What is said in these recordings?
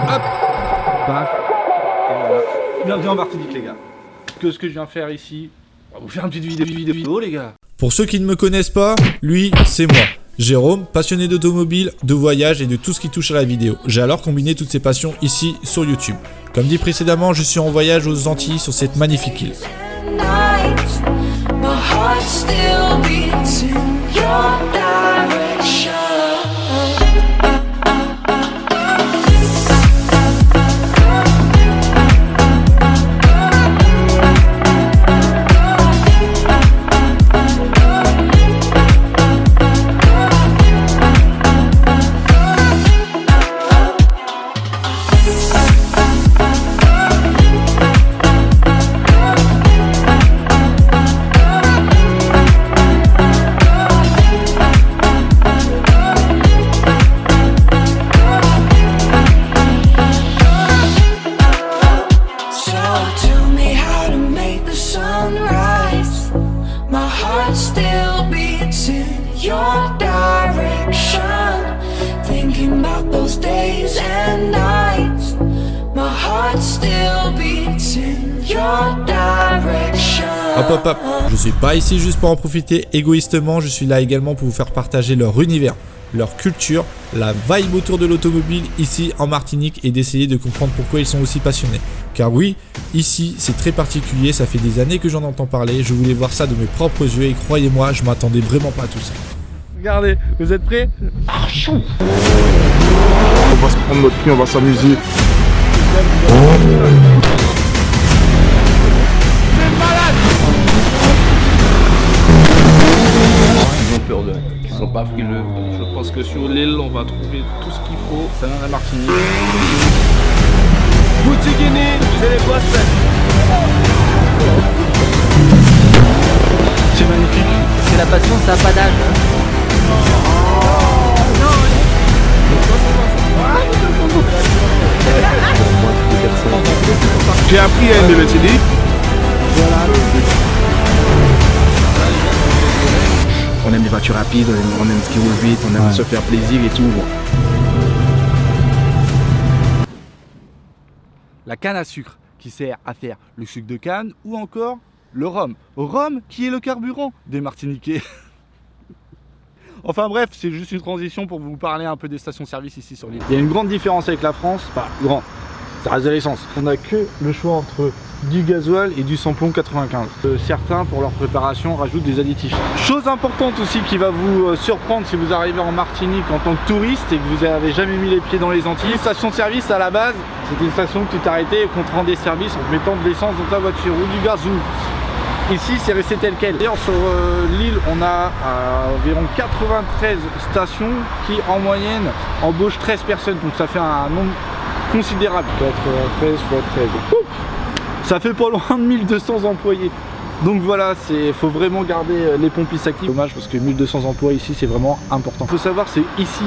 Hop, paf, et voilà. Bienvenue en Martinique les gars. Ce que je viens faire ici, on va vous faire une petite vidéo les gars. Pour ceux qui ne me connaissent pas, lui, c'est moi. Jérôme, passionné d'automobile, de voyage et de tout ce qui touche à la vidéo. J'ai alors combiné toutes ces passions ici sur YouTube. Comme dit précédemment, je suis en voyage aux Antilles sur cette magnifique île. Hop, je suis pas ici juste pour en profiter égoïstement, je suis là également pour vous faire partager leur univers, leur culture, la vibe autour de l'automobile ici en Martinique et d'essayer de comprendre pourquoi ils sont aussi passionnés. Car oui, ici c'est très particulier, ça fait des années que j'en entends parler, je voulais voir ça de mes propres yeux et croyez-moi, je m'attendais vraiment pas à tout ça. Regardez, vous êtes prêts? On va se prendre notre pied, on va s'amuser. Ils ont peur d'eux, ils sont pas frileux. Je pense que sur l'île, on va trouver tout ce qu'il faut. Ça vient de la Martinique. Boutigini, c'est les postes. C'est magnifique. C'est la passion, ça n'a pas d'âge. J'ai appris à aimer Mercedes. On aime les voitures rapides, on aime ce qui roule vite, on aime se faire plaisir et tout. La canne à sucre qui sert à faire le sucre de canne ou encore le rhum. Rhum qui est le carburant des Martiniquais. Enfin bref, c'est juste une transition pour vous parler un peu des stations-service ici sur l'île. Il y a une grande différence avec la France, pas grand, ça reste de l'essence. On n'a que le choix entre du gasoil et du samplon 95. Certains, pour leur préparation, rajoutent des additifs. Chose importante aussi qui va vous surprendre si vous arrivez en Martinique en tant que touriste et que vous n'avez jamais mis les pieds dans les Antilles. Station-service à la base, c'était une station que tu t'arrêtais et qu'on te rendait service en te mettant de l'essence dans ta voiture ou du gazou. Ici, c'est resté tel quel. D'ailleurs, sur l'île, on a environ 93 stations qui, en moyenne, embauchent 13 personnes. Donc ça fait un nombre considérable. 93 x 13. Ouf, ça fait pas loin de 1200 employés. Donc voilà, faut vraiment garder les pompistes actifs. Dommage parce que 1200 emplois ici, c'est vraiment important. Il faut savoir, c'est ici,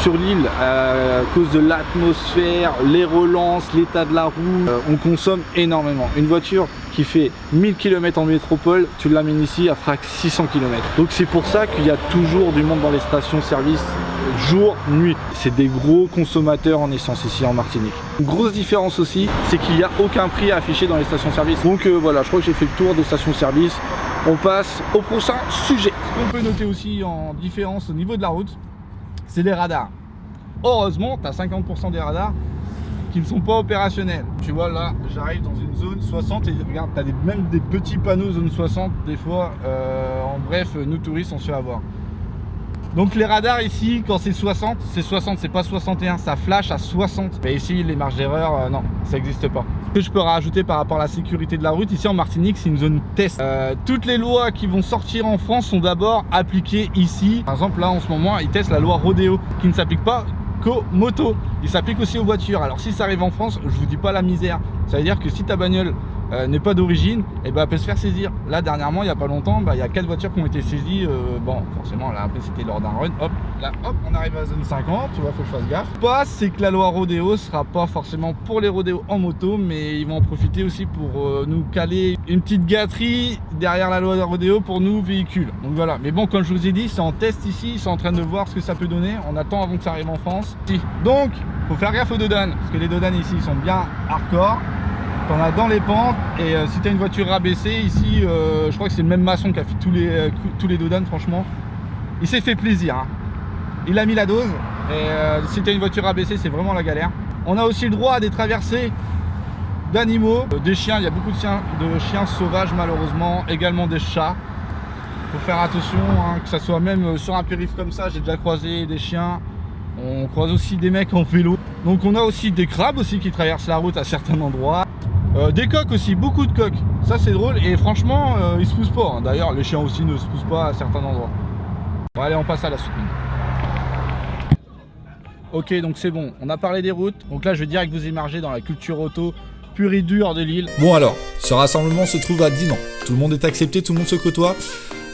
sur l'île, à cause de l'atmosphère, les relances, l'état de la roue, on consomme énormément. Une voiture qui fait 1000 km en métropole, tu l'amènes ici, elle fera 600 km. Donc c'est pour ça qu'il y a toujours du monde dans les stations-service, jour, nuit. C'est des gros consommateurs en essence ici en Martinique. Une grosse différence aussi, c'est qu'il n'y a aucun prix affiché dans les stations-service. Donc voilà, je crois que j'ai fait le tour des stations-service. On passe au prochain sujet. Ce qu'on peut noter aussi en différence au niveau de la route, c'est les radars. Heureusement, tu as 50% des radars qui ne sont pas opérationnels. Tu vois là, j'arrive dans une zone 60 et regarde, tu as même des petits panneaux zone 60 des fois. En bref, nous touristes, on se fait avoir. Donc les radars ici, quand c'est 60, c'est pas 61, ça flash à 60. Mais ici, les marges d'erreur, non, ça n'existe pas. Ce que je peux rajouter par rapport à la sécurité de la route, ici en Martinique, c'est une zone test. Toutes les lois qui vont sortir en France sont d'abord appliquées ici. Par exemple, là en ce moment, ils testent la loi Rodéo, qui ne s'applique pas qu'aux motos, il s'applique aussi aux voitures. Alors si ça arrive en France, je vous dis pas la misère. Ça veut dire que si ta bagnole n'est pas d'origine, et ben elle peut se faire saisir. Là dernièrement, il n'y a pas longtemps, il y a 4 voitures qui ont été saisies. Bon, forcément là après c'était lors d'un run. Hop, là hop, on arrive à la zone 50, tu vois, faut que je fasse gaffe. Pas, c'est que la loi rodéo sera pas forcément pour les rodéos en moto, mais ils vont en profiter aussi pour nous caler une petite gâterie derrière la loi rodéo pour nous véhicules. Donc voilà. Mais bon, comme je vous ai dit, c'est en test ici, ils sont en train de voir ce que ça peut donner. On attend avant que ça arrive en France. Donc, faut faire gaffe aux dodanes, parce que les dodanes ici ils sont bien hardcore. T'en as dans les pentes, et si t'as une voiture rabaissée ici, je crois que c'est le même maçon qui a fait tous les dodanes. Franchement, il s'est fait plaisir, hein. Il a mis la dose, et si t'as une voiture rabaissée, c'est vraiment la galère. On a aussi le droit à des traversées d'animaux, des chiens. Il y a beaucoup de chiens sauvages malheureusement, également des chats. Faut faire attention, hein, que ça soit même sur un périph' comme ça. J'ai déjà croisé des chiens. On croise aussi des mecs en vélo. Donc on a aussi des crabes aussi qui traversent la route à certains endroits. Des coqs aussi, beaucoup de coqs. Ça c'est drôle, et franchement ils se poussent pas, hein. D'ailleurs les chiens aussi ne se poussent pas à certains endroits. Bon allez, on passe à la suite. Ok, donc c'est bon, on a parlé des routes. Donc là je vais direct vous émerger dans la culture auto pure et dure de l'île. Bon alors, ce rassemblement se trouve à Dinan. Tout le monde est accepté, tout le monde se côtoie.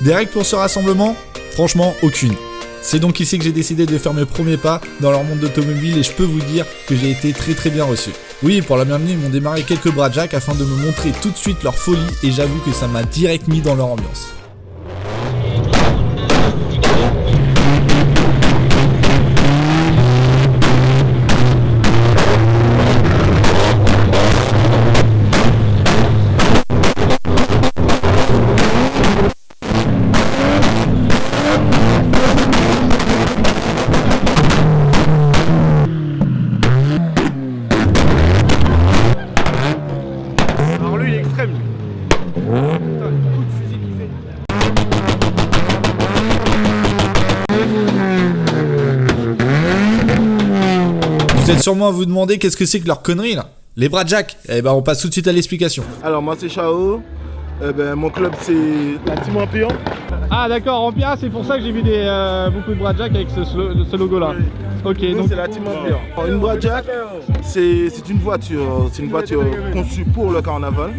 Des règles pour ce rassemblement? Franchement, aucune. C'est donc ici que j'ai décidé de faire mes premiers pas dans leur monde d'automobile, et je peux vous dire que j'ai été très bien reçu. Oui, pour la bienvenue, ils m'ont démarré quelques bradjacks afin de me montrer tout de suite leur folie, et j'avoue que ça m'a direct mis dans leur ambiance. Vous êtes sûrement à vous demander qu'est-ce que c'est que leur connerie là. Les bradjacks, eh ben on passe tout de suite à l'explication. Alors moi c'est Chao, mon club c'est la Team Empire. Ah d'accord, Empire, c'est pour ça que j'ai vu beaucoup de bradjacks avec ce logo là. Ok, Nous donc c'est la Team Empire. Une bradjack, c'est une voiture conçue pour le carnaval.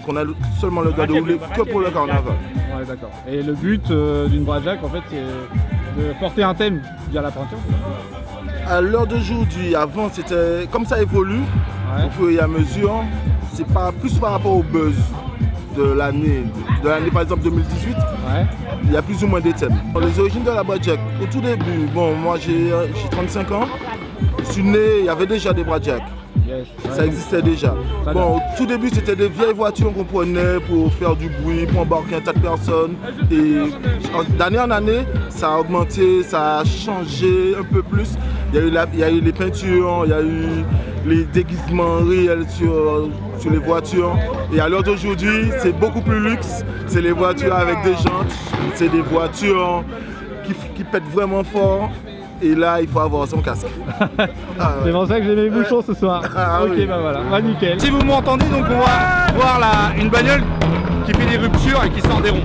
Qu'on a seulement le droit de rouler que pour le carnaval. Ouais, d'accord. Et le but d'une bradjack en fait c'est de porter un thème via la peinture. À l'heure d'aujourd'hui, avant c'était comme ça évolue, Ouais. au fur et à mesure, c'est pas plus par rapport au buzz de l'année par exemple 2018. Ouais. Il y a plus ou moins des thèmes. Les origines de la bradjack, au tout début, bon moi j'ai 35 ans, je suis né, il y avait déjà des bradjacks. Yes. Ça existait déjà. Ça Bon, au tout début, c'était des vieilles voitures qu'on prenait pour faire du bruit, pour embarquer un tas de personnes. Et d'année en année, ça a augmenté, ça a changé un peu plus. Il y a eu les peintures, il y a eu les déguisements réels sur les voitures. Et à l'heure d'aujourd'hui, c'est beaucoup plus luxe. C'est les voitures avec des jantes, c'est des voitures qui pètent vraiment fort. Et là, il faut avoir son casque. C'est pour ça que j'ai mes bouchons ce soir. Ah, ok, oui. bah voilà, bah nickel. Si vous m'entendez, donc on va voir une bagnole qui fait des ruptures et qui sort des ronds.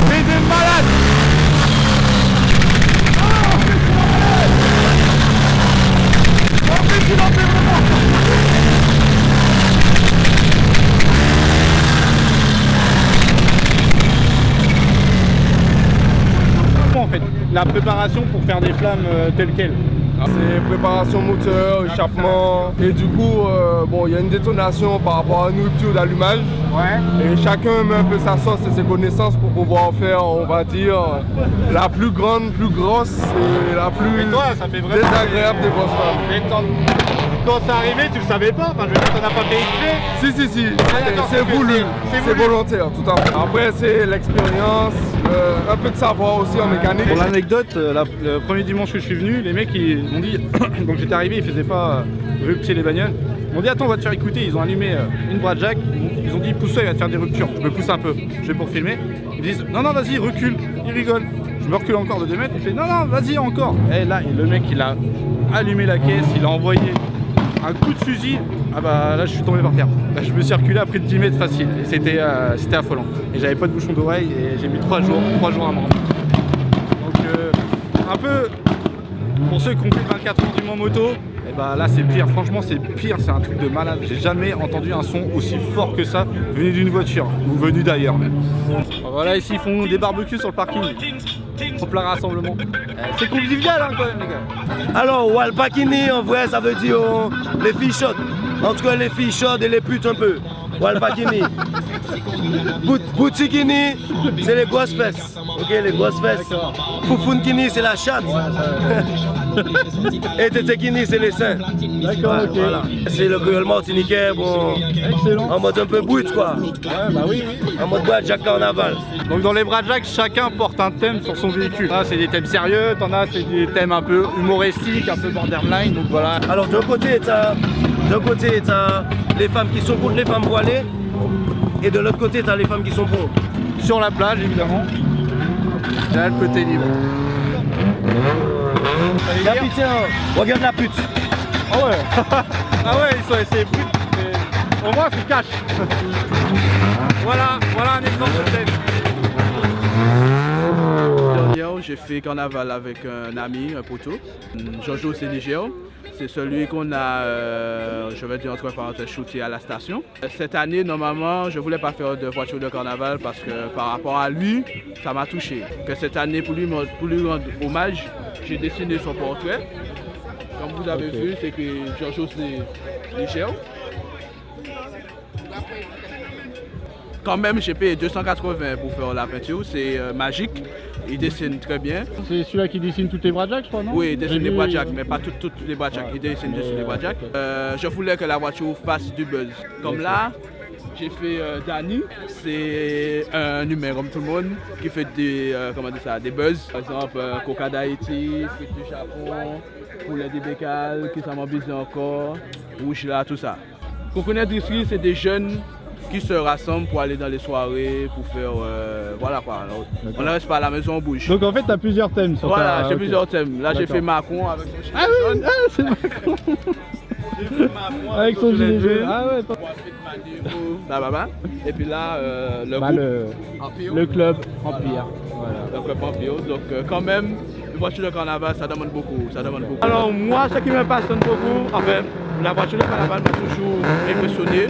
Mais des malades! En fait, la préparation pour faire des flammes telles quelles. C'est préparation moteur, échappement, et du coup, bon, il y a une détonation par rapport à une rupture d'allumage. Ouais. Et chacun met un peu sa sauce et ses connaissances pour pouvoir faire, on va dire, la plus grande, plus grosse et la plus Et toi, ça fait vraiment désagréable des grosses flammes. Mais quand c'est arrivé, tu le savais pas? Enfin, je veux dire, t'en as pas fait exprès? Si, d'accord, c'est voulu, c'est c'est voulu. volontaire, tout à fait. Après, c'est l'expérience, un peu de savoir aussi en mécanique. Pour l'anecdote, le premier dimanche que je suis venu, les mecs ils m'ont dit, donc j'étais arrivé, ils faisaient pas ruptir les bagnoles. Ils m'ont dit attends on va te faire écouter, ils ont allumé une Bradjack, ils ont dit pousse-toi il va te faire des ruptures, je me pousse un peu, je vais pour filmer, ils disent non non vas-y recule, ils rigolent, je me recule encore de 2 mètres, il fait non non vas-y encore, et là le mec il a allumé la caisse, il a envoyé un coup de fusil, ah bah là je suis tombé par terre, là, je me suis reculé à près de 10 mètres facile, et c'était affolant, et j'avais pas de bouchon d'oreille et j'ai mis 3 jours à me rendre. Donc un peu, pour ceux qui ont fait 24 ans du Mans moto, et bah là c'est pire, franchement c'est pire, c'est un truc de malade. J'ai jamais entendu un son aussi fort que ça venu d'une voiture ou venu d'ailleurs même. Voilà, ici ils font des barbecues sur le parking, en plein rassemblement. C'est convivial hein, quand même les gars. Alors, Walpakini en vrai ça veut dire les filles chaudes. En tout cas les filles chaudes et les putes un peu. Walpakini. Boutikini, c'est les grosses fesses. Ok, les grosses fesses. Foufunkini, c'est la chatte. Et Tetekini, c'est les seins. D'accord, Ouais, ok. voilà. C'est le créole martiniquais, bon, Excellent. en mode un peu brut quoi. Ouais, bah oui, oui. En mode Bradjack carnaval. Donc dans les Bradjack, chacun porte un thème sur son véhicule. Là c'est des thèmes sérieux, t'en as c'est des thèmes un peu humoristiques, un peu borderline, donc voilà. Alors d'un côté, t'as les femmes qui sont contre les femmes voilées. Et de l'autre côté, t'as les femmes qui sont pour. Sur la plage évidemment. Là le côté libre. La putain, regarde la pute. Ah ouais. Ah ouais, ils sont assez brutes, mais au moins c'est cash. Voilà un exemple de thème. Hier, j'ai fait carnaval avec un ami, un poteau, Jojo Sénégéo. C'est celui qu'on a, je vais dire entre parenthèses, shooté à la station. Cette année, normalement, je ne voulais pas faire de voiture de carnaval parce que par rapport à lui, ça m'a touché. Que cette année, pour lui rendre hommage, j'ai dessiné son portrait. Comme vous avez vu, c'est que Jojo Sénégéo. Quand même, j'ai payé 280 pour faire la peinture, c'est magique. Il dessine très bien. C'est celui-là qui dessine toutes les Bradjack, je crois, non? Oui, il dessine les Bradjack, mais pas toutes les Bradjack. Il dessine dessus les Bradjack. Je voulais que la voiture fasse du buzz. Comme là, j'ai fait Danny, c'est un humain comme tout le monde qui fait des, des buzz. Par exemple, Coca d'Haïti, frites du Japon, poulet des Bécales, qui s'en m'embise encore, rouge là, tout ça. Concours d'industrie, c'est des jeunes qui se rassemblent pour aller dans les soirées, pour faire, voilà quoi. Alors, on ne reste pas à la maison, on bouge. Donc en fait, tu as plusieurs thèmes sur Voilà, ta... j'ai ok. plusieurs thèmes. Là, j'ai D'accord. fait Macron avec son gilet Ah oui, jaune. ah, c'est Macron. J'ai fait Macron Avec son gilet jaune. Ah ouais, Pour faire de Manu, blablabla. Et puis là, le bah, groupe le Empire. club Empire. Voilà. Le club Empire. Donc quand même, une voiture de carnaval, ça demande beaucoup. Alors moi, ce qui me passionne beaucoup, enfin, la voiture de carnaval m'a toujours impressionné.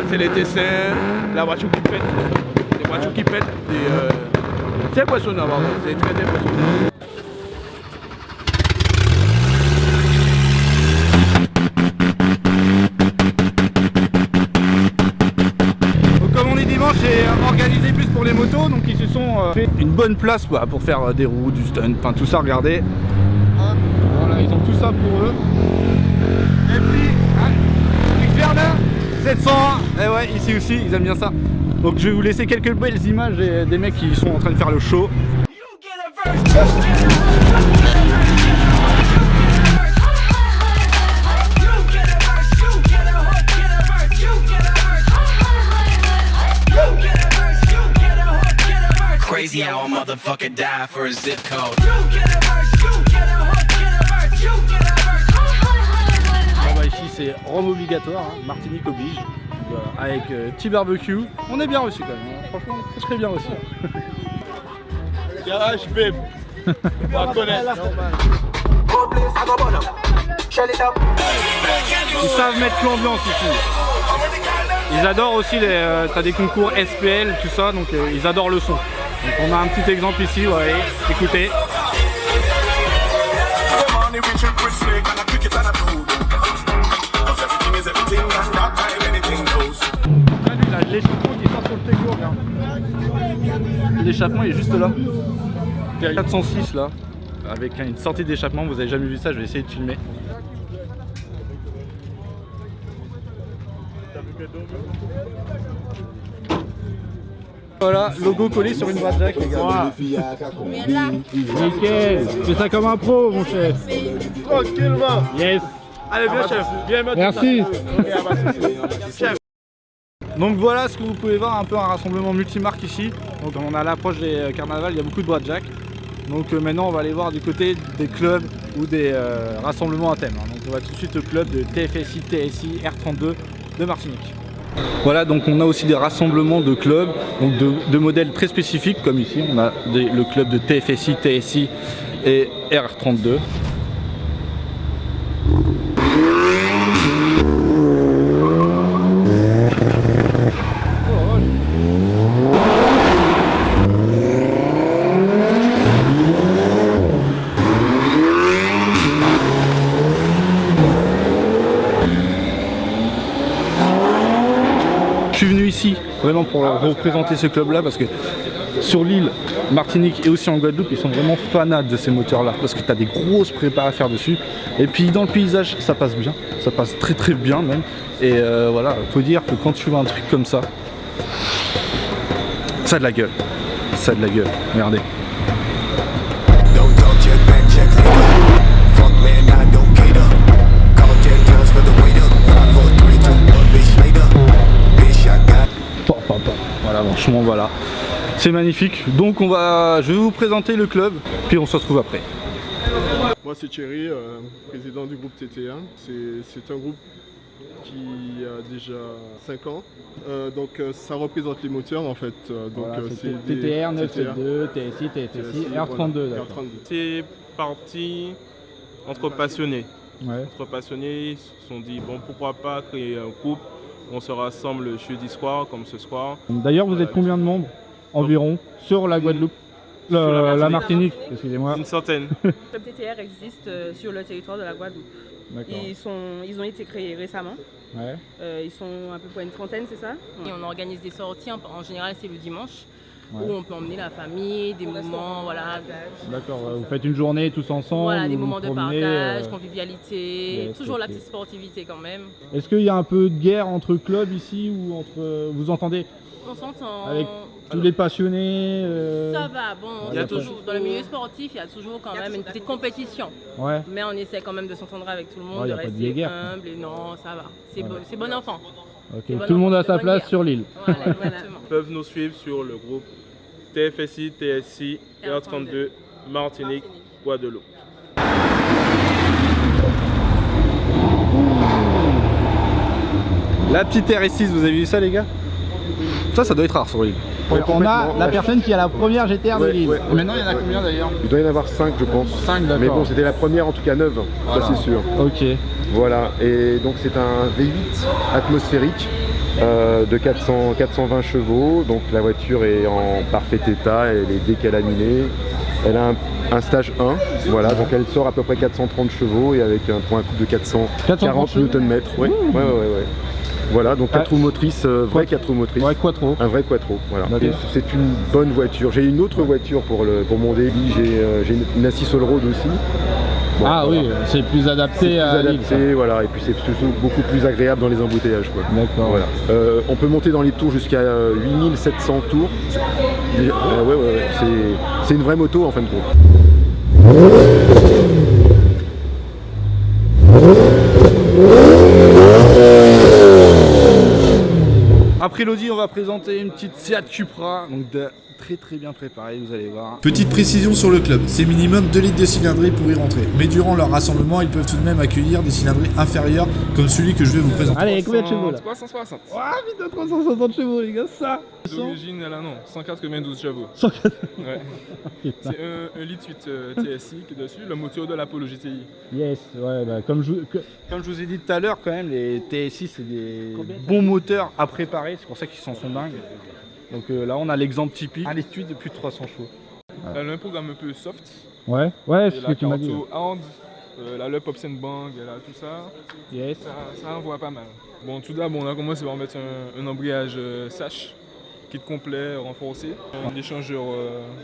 C'est les dessins, la voiture qui pète. Les voitures qui pètent. C'est impressionnant, c'est très impressionnant. Donc comme on est dimanche, j'ai organisé plus pour les motos, donc ils se sont fait une bonne place quoi, pour faire des roues, du stunt, enfin tout ça, regardez. Voilà, ils ont tout ça pour eux. Et puis, Werner 701, et ouais, ici aussi, ils aiment bien ça. Donc je vais vous laisser quelques belles images des mecs qui sont en train de faire le show. Crazy how a motherfucker die for a zip code. Bon bah ici c'est rhum obligatoire, hein, Martinique oblige. Donc, avec petit barbecue, on est bien reçu quand même, hein. Franchement c'est très bien reçu. Garage babe. On va connaître. Ils savent mettre l'ambiance ici. Ils adorent aussi t'as des concours SPL, tout ça, donc ils adorent le son. Donc on a un petit exemple ici, ouais, écoutez. Là, l'échappement qui sort sur le Tégo, regarde. L'échappement il est juste là. 406 là, avec une sortie d'échappement, vous avez jamais vu ça, je vais essayer de filmer. Voilà, logo collé sur une Bradjack, les gars. Nickel, fais ça comme un pro, mon chef. Tranquillement. Yes. Allez, viens, chef. Viens, Merci. Chef. Donc voilà ce que vous pouvez voir, un peu un rassemblement multimarque ici. Donc on a à l'approche des carnavals, il y a beaucoup de blackjack. Donc maintenant on va aller voir du côté des clubs ou des rassemblements à thème. Donc on va tout de suite au club de TFSI, TSI, R32 de Martinique. Voilà, donc on a aussi des rassemblements de clubs, donc de modèles très spécifiques, comme ici on a le club de TFSI, TSI et R32. Je suis venu ici vraiment pour représenter ce club là parce que sur l'île Martinique et aussi en Guadeloupe ils sont vraiment fanats de ces moteurs là parce que tu as des grosses prépas à faire dessus et puis dans le paysage ça passe bien, ça passe très très bien même et voilà, faut dire que quand tu vois un truc comme ça a de la gueule, ça a de la gueule, regardez. Don't talk, check back, check later. Fuck man, I don't cater. Call 10 pounds for the waiter. 5, 4, 3, 2, 1, bitch later. Bitch, I got. Voilà, franchement voilà, c'est magnifique. Donc je vais vous présenter le club, puis on se retrouve après. Moi c'est Thierry, président du groupe TT1. C'est un groupe qui a déjà 5 ans. Donc ça représente les moteurs en fait. Voilà, c'est TTR 972, TSI, TFSI, R32. Voilà, C'est parti entre passionnés. Ouais. Entre passionnés, ils se sont dit bon pourquoi pas créer un groupe. On se rassemble le jeudi soir comme ce soir. D'ailleurs vous êtes combien de membres environ sur la Guadeloupe, la Martinique, excusez-moi. Une centaine. Le club TTR existe sur le territoire de la Guadeloupe. D'accord. Ils ont été créés récemment. Ouais. Ils sont à peu près une trentaine, c'est ça? Et on organise des sorties, en général c'est le dimanche, Ouais. où on peut emmener la famille, des moments, voilà. D'accord, vous faites une journée tous ensemble. Voilà, des vous moments de promenez, partage, convivialité, yes, toujours la ok. petite sportivité quand même. Est-ce qu'il y a un peu de guerre entre clubs ici ou entre. Vous entendez On s'entend. avec tous les passionnés Ça va, bon, Il y a toujours, dans le milieu sportif, il y a toujours quand même une petite compétition. Ouais. Mais on essaie quand même de s'entendre avec tout le monde, Ouais, y de a pas de rester guéguerre, humble et non, ça va. C'est Ouais. bon enfant. Ok, C'est bon tout le monde enfant, a sa c'est bonne place guerre. sur l'île. Voilà, exactement. Ils peuvent nous suivre sur le groupe TFSI, TSI, R32, Martinique, Guadeloupe. La petite RS6, vous avez vu ça les gars? Ça doit être rare sur l'île. Ouais, on a complètement, la ouais. personne qui a la première GTR de Ouais, l'île. ouais. Et maintenant il y en a combien d'ailleurs? Il doit y en avoir 5 je pense. 5, d'accord. Mais bon, c'était la première en tout cas neuve, Voilà. ça c'est sûr. Ok. Voilà, et donc c'est un V8 atmosphérique de 420 chevaux. Donc la voiture est en parfait état, elle est décalaminée. Elle a un stage 1, voilà, donc elle sort à peu près 430 chevaux et avec un point à couple de 440 Nm. Ouais. Voilà, donc 4 roues motrices, vrai 4 roues motrices. Ouais, quattro. Un vrai quattro, voilà. Ok. Et c'est une bonne voiture. J'ai une autre voiture pour mon daily, j'ai une Assist All Road aussi. Bon, Ah voilà. oui, c'est plus C'est adapté plus à l'île. adapté, voilà, et puis c'est surtout beaucoup plus agréable dans les embouteillages, quoi. D'accord. Voilà. On peut monter dans les tours jusqu'à 8700 tours. Ouais, c'est une vraie moto en fin de compte. Après l'Audi, on va présenter une petite Seat Cupra, donc très bien préparée, vous allez voir. Petite précision sur le club, c'est minimum 2 litres de cylindrée pour y rentrer. Mais durant leur rassemblement, ils peuvent tout de même accueillir des cylindrées inférieures comme celui que je vais vous présenter. Allez, combien de chevaux là? 360. Ah putain, 360 chevaux les gars, ça. D'origine, là non, 192 chevaux. 180. Ouais. Putain. C'est 1 litre 8 TSI qui est dessus, le moteur de l'Apollo GTI. Yes, ouais, bah, comme je vous ai dit tout à l'heure, quand même, les TSI c'est des bons moteurs à préparer, c'est pour ça qu'ils s'en sont dingues. Donc là, on a l'exemple typique, à l'étude de plus de 300 chevaux. Elle a un programme un peu soft. Ouais, c'est Et ce que la tu m'as dit. Caroto Hard, la Le Pops and Bang, elle a tout ça. Yes. Ça envoie pas mal. Bon, tout d'abord, on a commencé par mettre un embrayage Sash, kit complet renforcé, un échangeur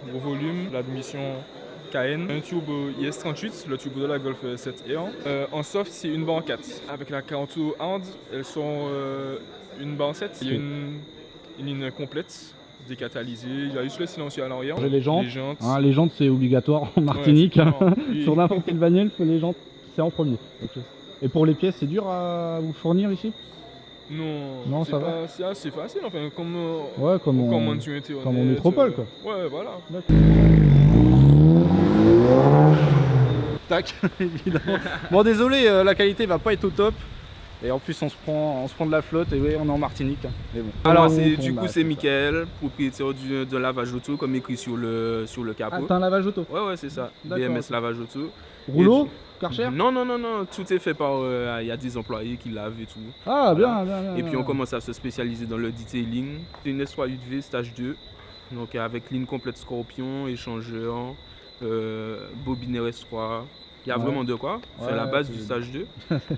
gros volume, l'admission KN, un tube IS38, le tube de la Golf 7 Air. En soft, c'est une barre 4. Avec la Caroto Hard, elles sont une barre 7. Il y a une ligne complète, décatalysée, il y a juste le silencieux à l'arrière. Les jantes. Les jantes c'est obligatoire en Martinique. Ouais, Sur n'importe quelle bagnole, les jantes, c'est en premier. Okay. Et pour les pièces, c'est dur à vous fournir ici? Non, ça va. c'est assez facile, enfin, comme, Ouais, comme en sur Internet, comme en métropole, quoi. Ouais, voilà. Tac, évidemment. Bon, désolé, la qualité va pas être au top. Et en plus, on se prend de la flotte et ouais, on est en Martinique. Hein. Mais bon. Alors, c'est Mickaël, propriétaire d'un lavage auto, comme écrit sur le capot. Ah, t'as un lavage auto? Ouais, c'est ça. BMS lavage auto. Rouleau? Karcher? Non, tout est fait par. Il y a des employés qui lavent et tout. Ah, voilà. bien. Et puis, on commence à se spécialiser dans le detailing. C'est une S3UV stage 2. Donc, avec ligne complète Scorpion, échangeur, bobine RS3. Il y a vraiment de quoi, c'est la base du stage 2.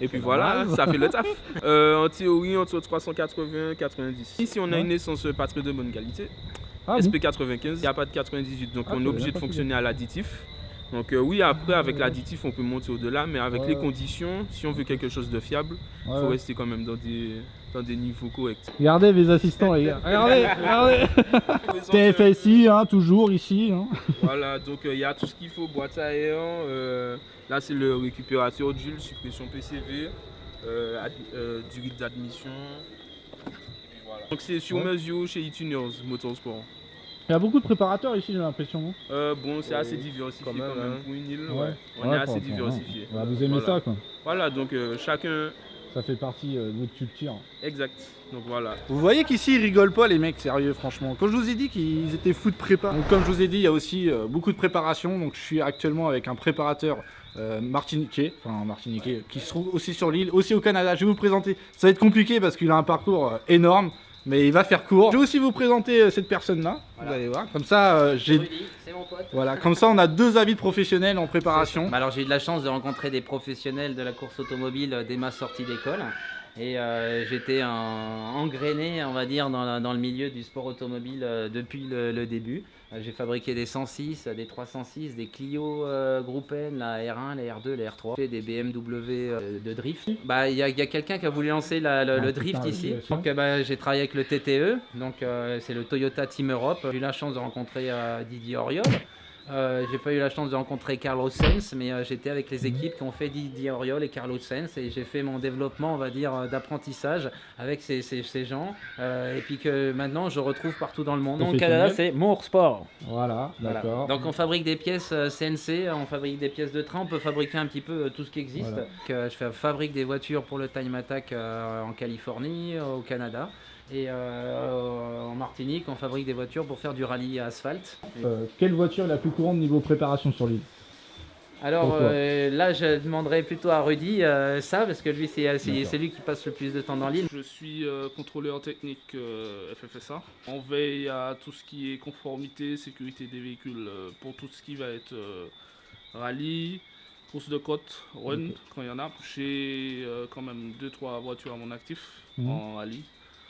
Et puis voilà, ça fait le taf. En théorie, entre 380 et 90. Ici, on a une essence pas très de bonne qualité. SP95, il n'y a pas de 98, donc on est obligé de fonctionner à l'additif. Donc oui, après, avec l'additif, on peut monter au-delà, mais avec les conditions, si on veut quelque chose de fiable, il faut rester quand même dans des niveaux corrects. Regardez mes assistants, les gars. Regardez. TFSI, hein, toujours ici. Hein. Voilà, donc il y a tout ce qu'il faut, boîte à air. Là, c'est le récupérateur d'huile, suppression PCV, durée d'admission. Voilà. Donc c'est sur mesure chez eTuners Motorsport. Il y a beaucoup de préparateurs ici, j'ai l'impression, non? Bon, c'est assez diversifié quand même. Pour une île, on est assez diversifié. Bah, vous aimez ça, quoi. Voilà, donc chacun... Ça fait partie de votre culture. Exact, donc voilà. Vous voyez qu'ici ils rigolent pas les mecs, sérieux franchement. Quand je vous ai dit qu'ils étaient fous de prépa, donc comme je vous ai dit il y a aussi beaucoup de préparation. Donc je suis actuellement avec un préparateur martiniquais, qui se trouve aussi sur l'île, aussi au Canada. Je vais vous présenter, ça va être compliqué parce qu'il a un parcours énorme. Mais il va faire court. Je vais aussi vous présenter cette personne-là, voilà. Vous allez voir. Comme ça, j'ai... C'est mon pote. Voilà, comme ça on a 2 avis de professionnels en préparation. Alors j'ai eu de la chance de rencontrer des professionnels de la course automobile dès ma sortie d'école. Et j'étais engrainé, on va dire, dans le milieu du sport automobile depuis le début. J'ai fabriqué des 106, des 306, des Clio Group N, la R1, la R2, la R3, des BMW de drift. Bah, y a quelqu'un qui a voulu lancer le drift ici. Donc j'ai travaillé avec le TTE, donc c'est le Toyota Team Europe. J'ai eu la chance de rencontrer Didier Auriol. J'ai pas eu la chance de rencontrer Carlos Sainz, mais j'étais avec les équipes qui ont fait Didier Auriol et Carlos Sainz et j'ai fait mon développement, on va dire, d'apprentissage avec ces gens et puis que maintenant je retrouve partout dans le monde. Donc Canada, c'est Motorsport. Voilà, d'accord. Donc on fabrique des pièces CNC, on fabrique des pièces de train, on peut fabriquer un petit peu tout ce qui existe. Voilà. Je fabrique des voitures pour le Time Attack en Californie, au Canada. Et en Martinique, on fabrique des voitures pour faire du rallye à asphalte. Quelle voiture est la plus courante niveau préparation sur l'île? Alors là, je demanderais plutôt à Rudy ça, parce que lui, c'est lui qui passe le plus de temps dans l'île. Je suis contrôleur technique FFSA. On veille à tout ce qui est conformité, sécurité des véhicules pour tout ce qui va être rallye, course de côte, run, quand il y en a. J'ai quand même 2-3 voitures à mon actif en rallye.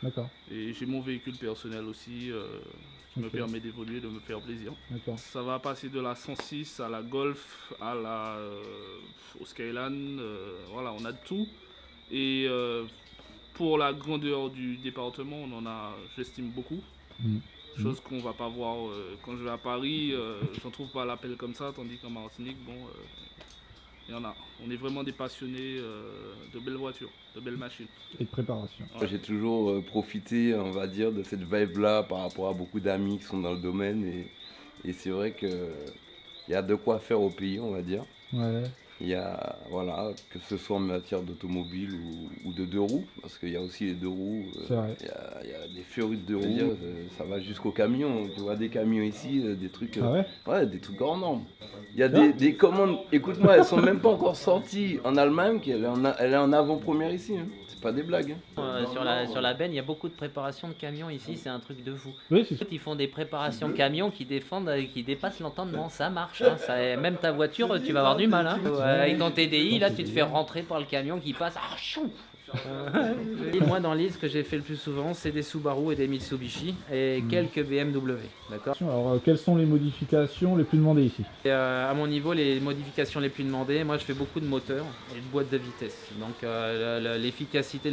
D'accord. Et j'ai mon véhicule personnel aussi qui me permet d'évoluer, de me faire plaisir. Ça va passer de la 106 à la Golf, à au Skyline, voilà, on a de tout. Et pour la grandeur du département, on en a, j'estime, beaucoup. Chose qu'on va pas voir quand je vais à Paris, j'en trouve pas à l'appel comme ça, tandis qu'en Martinique, bon, il y en a. On est vraiment des passionnés de belles voitures, de belles machines. Et de préparation. Ouais. J'ai toujours profité, on va dire, de cette vibe-là par rapport à beaucoup d'amis qui sont dans le domaine. Et c'est vrai qu'il y a de quoi faire au pays, on va dire. Ouais. Il y a, voilà, que ce soit en matière d'automobile ou de 2 roues, parce qu'il y a aussi les 2 roues. C'est vrai. Il y a des férus de 2 roues, ça va jusqu'aux camions. Tu vois des camions ici, des trucs. Ouais, des trucs hors normes. Il y a des commandes, écoute-moi, elles sont même pas encore sorties en Allemagne, elle est en avant-première ici. Hein. C'est pas des blagues. Hein. Sur la benne, il y a beaucoup de préparation de camions ici, c'est un truc de fou. Oui, ils font des préparations camions qui dépassent l'entendement, ça marche. Hein. Même ta voiture, tu vas avoir du mal. Hein. Avec ton TDI, là, tu te fais rentrer par le camion qui passe. Ah, chou. Moi, dans l'île, ce que j'ai fait le plus souvent, c'est des Subaru et des Mitsubishi et quelques BMW. D'accord. Alors, quelles sont les modifications les plus demandées ici? À mon niveau, les modifications les plus demandées, moi, je fais beaucoup de moteurs et de boîtes de vitesse. Donc, l'efficacité,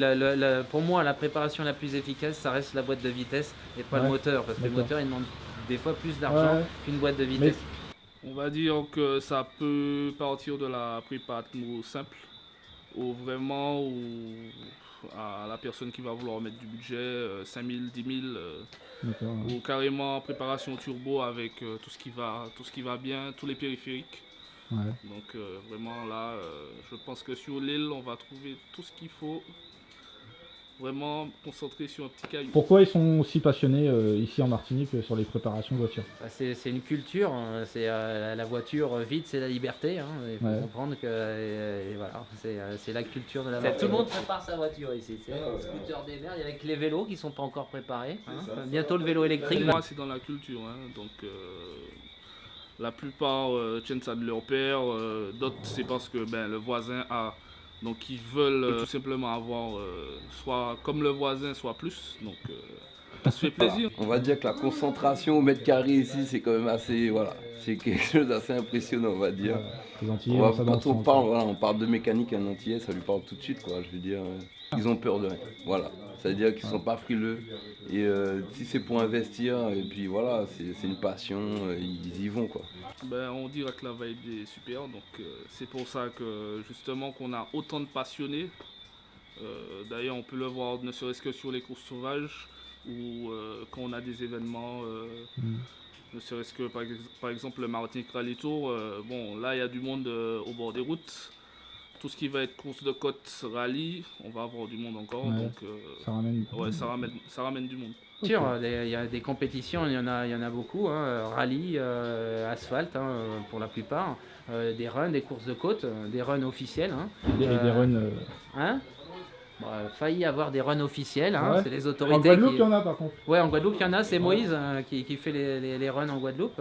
pour moi, la préparation la plus efficace, ça reste la boîte de vitesse et pas le moteur, parce que le moteur, il demande des fois plus d'argent qu'une boîte de vitesse. On va dire que ça peut partir de la prépa Atmo simple vraiment à la personne qui va vouloir mettre du budget, 5 000, 10 000, ou carrément préparation turbo avec tout ce qui va bien, tous les périphériques. Ouais. Donc vraiment là, je pense que sur l'île, on va trouver tout ce qu'il faut. Vraiment concentré sur un petit caillou. Pourquoi ils sont aussi passionnés ici en Martinique sur les préparations de voitures? C'est une culture, hein. C'est la voiture vide, c'est la liberté. Hein. Il faut comprendre que voilà, c'est la culture de la voiture. Tout le monde prépare sa voiture ici. C'est un scooter des mers, avec les vélos qui ne sont pas encore préparés. Hein. Bientôt le vélo électrique. Moi, c'est dans la culture. Hein. Donc la plupart tiennent ça de leur père, d'autres c'est parce que le voisin a. Donc ils veulent tout simplement avoir soit comme le voisin, soit plus. Donc ça se fait plaisir. On va dire que la concentration au mètre carré ici, c'est quand même assez, voilà, c'est quelque chose d'assez impressionnant, on va dire. Quand on parle de mécanique à un Antillais, ça lui parle tout de suite, quoi. Je veux dire, ils ont peur de rien. Voilà, c'est-à-dire qu'ils sont pas frileux. Et si c'est pour investir, et puis voilà, c'est une passion, ils y vont, quoi. On dirait que la vibe est super, donc c'est pour ça que justement qu'on a autant de passionnés. D'ailleurs, on peut le voir ne serait-ce que sur les courses sauvages ou quand on a des événements, ne serait-ce que par exemple le Martinique Rally Tour. Bon, là il y a du monde au bord des routes. Tout ce qui va être course de côte, rallye, on va avoir du monde encore, donc ça ramène du monde. Il y a des compétitions, il y en a beaucoup, hein, rallye, asphalte pour la plupart, des runs, des courses de côte, des runs officiels. Hein. Et des runs... failli avoir des runs officiels, hein, c'est les autorités. En Guadeloupe, il y en a par contre. Ouais, en Guadeloupe, il y en a, c'est Moïse qui fait les runs en Guadeloupe.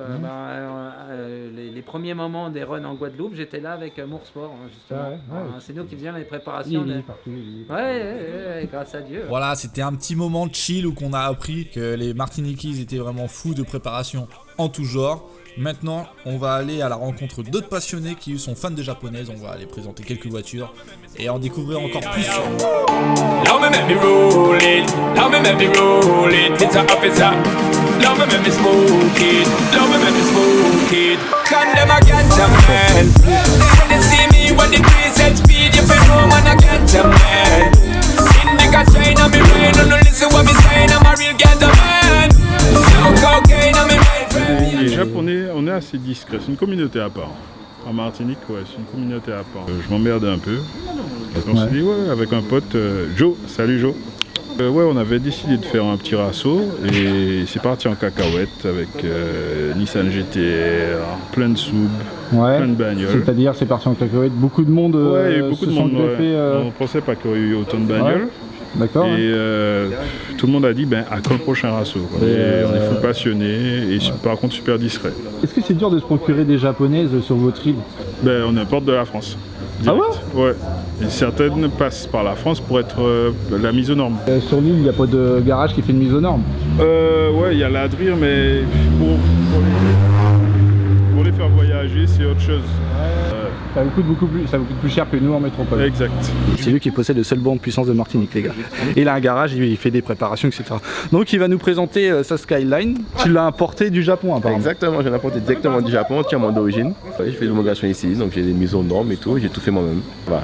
Les premiers moments des runs en Guadeloupe, j'étais là avec Moore Sport, justement. C'est nous qui faisions les préparations. Grâce à Dieu. Voilà, c'était un petit moment de chill où on a appris que les Martiniquais étaient vraiment fous de préparation en tout genre. Maintenant, on va aller à la rencontre d'autres passionnés qui sont fans de japonaises. On va aller présenter quelques voitures et en découvrir encore plus. Love me make me roll it, love me make me roll it. It's a officer. Love me make me smoke it, love me make me smoke it. Condemn a ganja man. When they see me when the trees at speed, you feel no man a ganja man. Indica strain on me brain, don't listen what me saying. I'm a real ganja man. No cocaine on me brain. Les Japonais, on est assez discrets, c'est une communauté à part. En Martinique, c'est une communauté à part. Je m'emmerde un peu. On s'est dit, avec un pote, Joe, salut Joe. On avait décidé de faire un petit rasso et c'est parti en cacahuète avec Nissan GTR, plein de sub, plein de bagnoles. C'est-à-dire, c'est parti en cacahuète, beaucoup de monde. Il y a eu beaucoup de monde. On ne pensait pas qu'il y aurait eu autant de bagnoles. D'accord. Et tout le monde a dit à quand le prochain rasso. On est full passionné et par contre super discret. Est-ce que c'est dur de se procurer des japonaises sur votre île? On importe de la France. Direct. Ah ouais? Et certaines passent par la France pour être la mise aux normes. Sur l'île, il n'y a pas de garage qui fait une mise aux normes? Il y a l'Adrir, mais pour les faire voyager, c'est autre chose. Ça vous coûte plus cher que nous en métropole. Exact. C'est lui qui possède le seul banc de puissance de Martinique, les gars. Il a un garage, il fait des préparations, etc. Donc il va nous présenter sa Skyline. Tu l'as importé du Japon, apparemment. Exactement, je l'ai importé directement du Japon, entièrement d'origine. J'ai fait l'homologation ici, donc j'ai des mises aux normes et tout, j'ai tout fait moi-même. Voilà.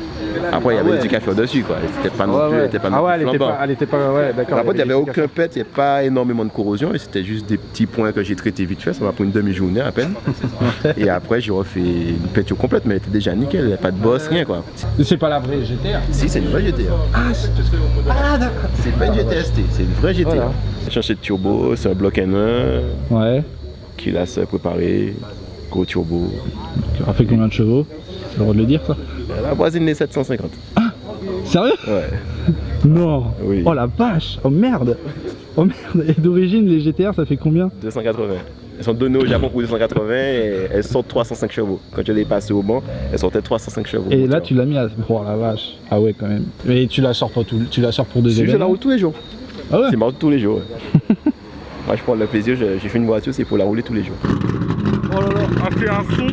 Après, il y avait des trucs à faire dessus, quoi. C'était pas non plus, elle était pas elle était pas, d'accord. Après, il n'y avait aucun pet, il n'y avait pas énormément de corrosion, et c'était juste des petits points que j'ai traités vite fait, ça m'a pris une demi-journée à peine. Et après, j'ai refait une peinture complète, mais elle était déjà nickel, il n'y avait pas de boss, rien, quoi. C'est pas la vraie GTR? Si, c'est une vraie GTR. D'accord. C'est pas une GTST, c'est une vraie GTR. Voilà. J'ai changé de turbo, c'est un bloc N1. Ouais. Qui l'a préparé, gros turbo. Tu auras fait combien de chevaux? C'est le droit de le dire, ça? La voisine des 750. Ah, sérieux? Ouais. Non. Oui. Oh la vache. Oh merde. Oh merde. Et d'origine, les GTR, ça fait combien? 280. Elles sont données au Japon pour 280 et elles sortent 305 chevaux. Quand je l'ai passé au banc, elles sortaient 305 chevaux. Et là, tu l'as mis à... Oh la vache. Ah ouais, quand même. Mais tu la sors pas tu la sors pour des événements? Je la roule tous les jours. Ah ouais? C'est marrant tous les jours. Ouais. Moi, je prends le plaisir, j'ai fait une voiture, c'est pour la rouler tous les jours. Oh là là, on fait un son.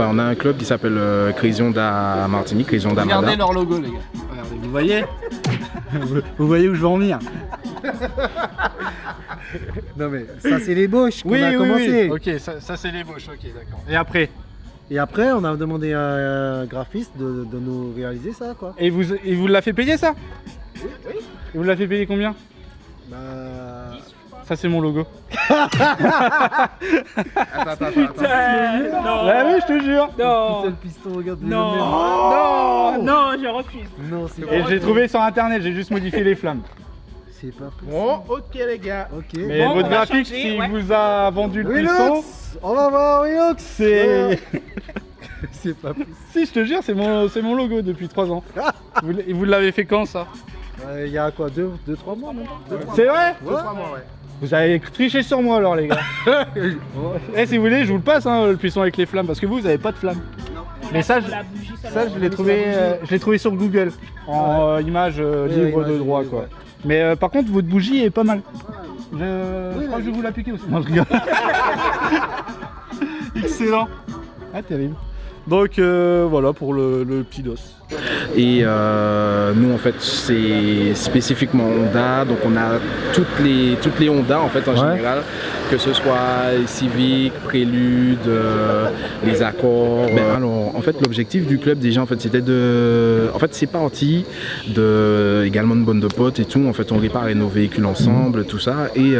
On a un club qui s'appelle Crisión da Martinique, Crisión da Mada. Regardez leur logo, les gars. Regardez, Vous voyez? Vous voyez où je veux en venir? Non mais ça c'est l'ébauche qu'on a commencé. Ok, ça c'est l'ébauche, ok d'accord. Et après? Et après on a demandé à un graphiste de nous réaliser ça quoi. Et vous l'a fait payer ça? Oui. Et vous l'a fait payer combien? Bah... Ça c'est mon logo. Attends. Non. Ouais, oui, je te jure. Non. Putain, le piston, regarde. Non, je refuse. Non, c'est Et j'ai trouvé sur internet, j'ai juste modifié les flammes. C'est pas possible. Bon, ok les gars. Ok. Mais Bon, votre on va graphique, changer, s'il ouais. vous a vendu le piston, Winox, on va voir Winox. c'est... C'est pas possible. Si, je te jure, c'est mon logo depuis 3 ans. Vous l'avez fait quand ça? Il y a quoi, 2-3 mois maintenant? C'est vrai? 2-3 mois, ouais. Vous avez triché sur moi alors les gars. Eh, si vous voulez, je vous le passe hein, le piston avec les flammes parce que vous avez pas de flammes. Mais ça, je l'ai trouvé sur Google en image libre de droit quoi. Mais par contre, votre bougie est pas mal. Je crois que je vais vous la piquer aussi. Non, je rigole. Excellent. Ah, terrible. Donc voilà pour le petit dos. Et nous en fait c'est spécifiquement Honda, donc on a toutes les Honda en fait en général, que ce soit les Civic, Prélude, les Accords. Alors en fait l'objectif du club déjà en fait c'était c'est parti également une bande de potes et tout, en fait on réparait nos véhicules ensemble, tout ça, et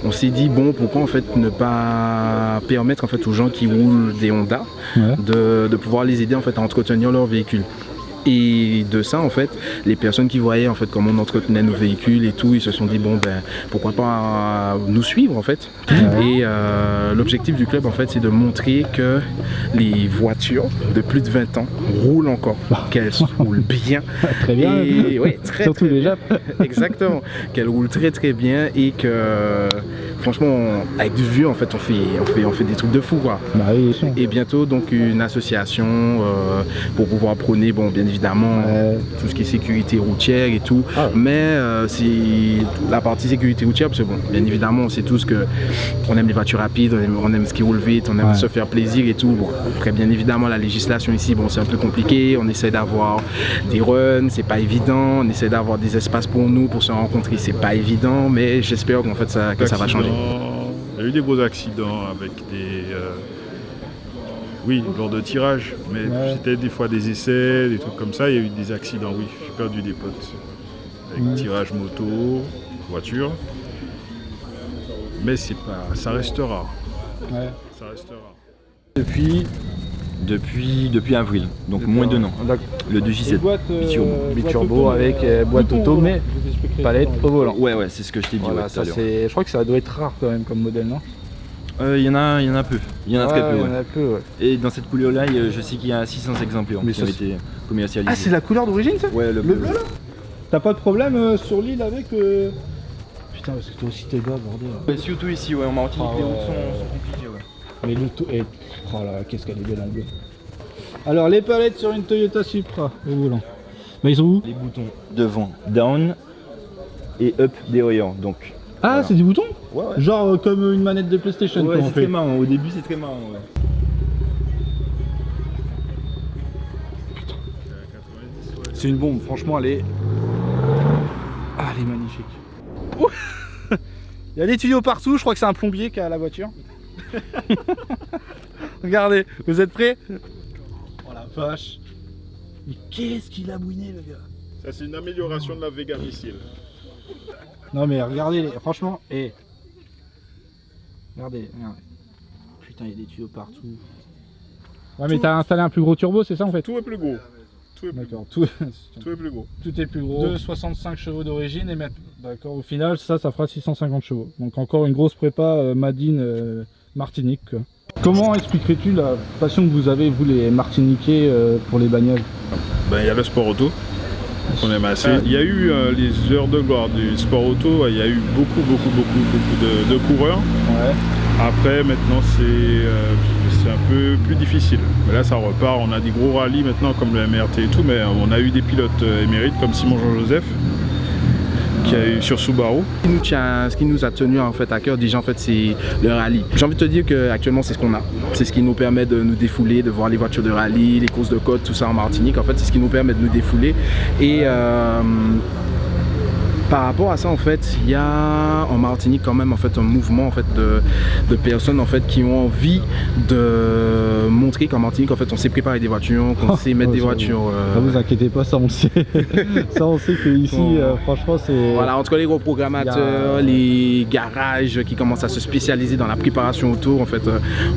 on s'est dit bon pourquoi en fait ne pas permettre en fait aux gens qui roulent des Honda de pouvoir les aider en fait à entretenir leur véhicule. Et de ça en fait, les personnes qui voyaient en fait comment on entretenait nos véhicules et tout, ils se sont dit bon ben pourquoi pas nous suivre en fait. Et l'objectif du club en fait c'est de montrer que les voitures de plus de 20 ans roulent encore, qu'elles roulent bien. Très bien. Et, ouais, surtout les Japs. Exactement, qu'elles roulent très très bien et que franchement avec du vieux en fait on fait des trucs de fou quoi. Bah oui, et bientôt donc une association pour pouvoir prôner bon bien évidemment tout ce qui est sécurité routière et tout, mais c'est la partie sécurité routière parce que bon bien évidemment on sait tous que on aime les voitures rapides, on aime ce qui roule vite, on aime se faire plaisir et tout. Bon, après bien évidemment la législation ici bon c'est un peu compliqué, on essaie d'avoir des runs, c'est pas évident, on essaie d'avoir des espaces pour nous pour se rencontrer, c'est pas évident, mais j'espère qu'en fait ça va changer. Il y a eu des gros accidents avec des lors de tirage, mais c'était des fois des essais, des trucs comme ça, il y a eu des accidents, oui, j'ai perdu des potes avec tirage moto, voiture, mais c'est pas, ça restera. Ça restera. Depuis avril, donc moins de 1 an. Le 2J7 biturbo avec boîte auto, mais palette au volant. Ouais, c'est ce que je t'ai dit tout à l'heure. Je crois que ça doit être rare quand même comme modèle, non? Il y en a peu. Il y en a très peu. Il y en a peu, ouais. Et dans cette couleur-là, je sais qu'il y a 600 exemplaires qui ont été commercialisés. Ah, c'est la couleur d'origine ça? Ouais, le bleu là. T'as pas de problème sur l'île avec Putain, parce que toi aussi t'es bas, bordel. Surtout ici, en Martinique, les routes sont compliquées, Mais le tout est... Oh là, qu'est-ce qu'elle est belle, la gueule. Alors, les palettes sur une Toyota Supra au volant. Bah, ils sont où? Les boutons devant, down et up derrière, donc... Ah, voilà. C'est des boutons? Ouais. Genre comme une manette de PlayStation. Ouais, c'est très marrant. Au début, c'est très marrant. Ouais. C'est une bombe. Franchement, elle est. Ah, elle est magnifique. Il y a des tuyaux partout. Je crois que c'est un plombier qui a la voiture. Regardez. Vous êtes prêts? Oh la vache. Mais qu'est-ce qu'il a bouiné, le gars? Ça, c'est une amélioration de la Vega Missile. Non mais regardez, franchement, regardez. Putain, il y a des tuyaux partout. Ouais, mais t'as installé un plus gros turbo, c'est ça en fait? Tout est plus gros. D'accord, tout est plus gros. Tout est plus gros. De 65 chevaux d'origine et même. D'accord, au final, ça fera 650 chevaux. Donc encore une grosse prépa Madine Martinique. Quoi. Comment expliquerais-tu la passion que vous avez, vous les Martiniquais, pour les bagnoles? Il y a le sport auto. On aime assez. Il y a eu les heures de gloire du sport auto, il y a eu beaucoup de coureurs. Ouais. Après maintenant c'est un peu plus difficile. Mais là ça repart, on a des gros rallyes maintenant comme le MRT et tout, mais on a eu des pilotes émérites comme Simon Jean-Joseph qu'il y a eu sur Subaru. Ce qui nous a tenu en fait à cœur déjà en fait c'est le rallye. J'ai envie de te dire qu'actuellement c'est ce qu'on a. C'est ce qui nous permet de nous défouler, de voir les voitures de rallye, les courses de côte, tout ça en Martinique. En fait c'est ce qui nous permet de nous défouler. Et par rapport à ça, en fait, il y a en Martinique quand même en fait un mouvement en fait de personnes en fait qui ont envie de montrer qu'en Martinique en fait on sait préparer des voitures, qu'on sait mettre des voitures. Ne vous inquiétez pas, ça on le sait. Ça on sait que ici, franchement, c'est. Voilà, entre les gros programmateurs, les garages qui commencent à se spécialiser dans la préparation auto, en fait,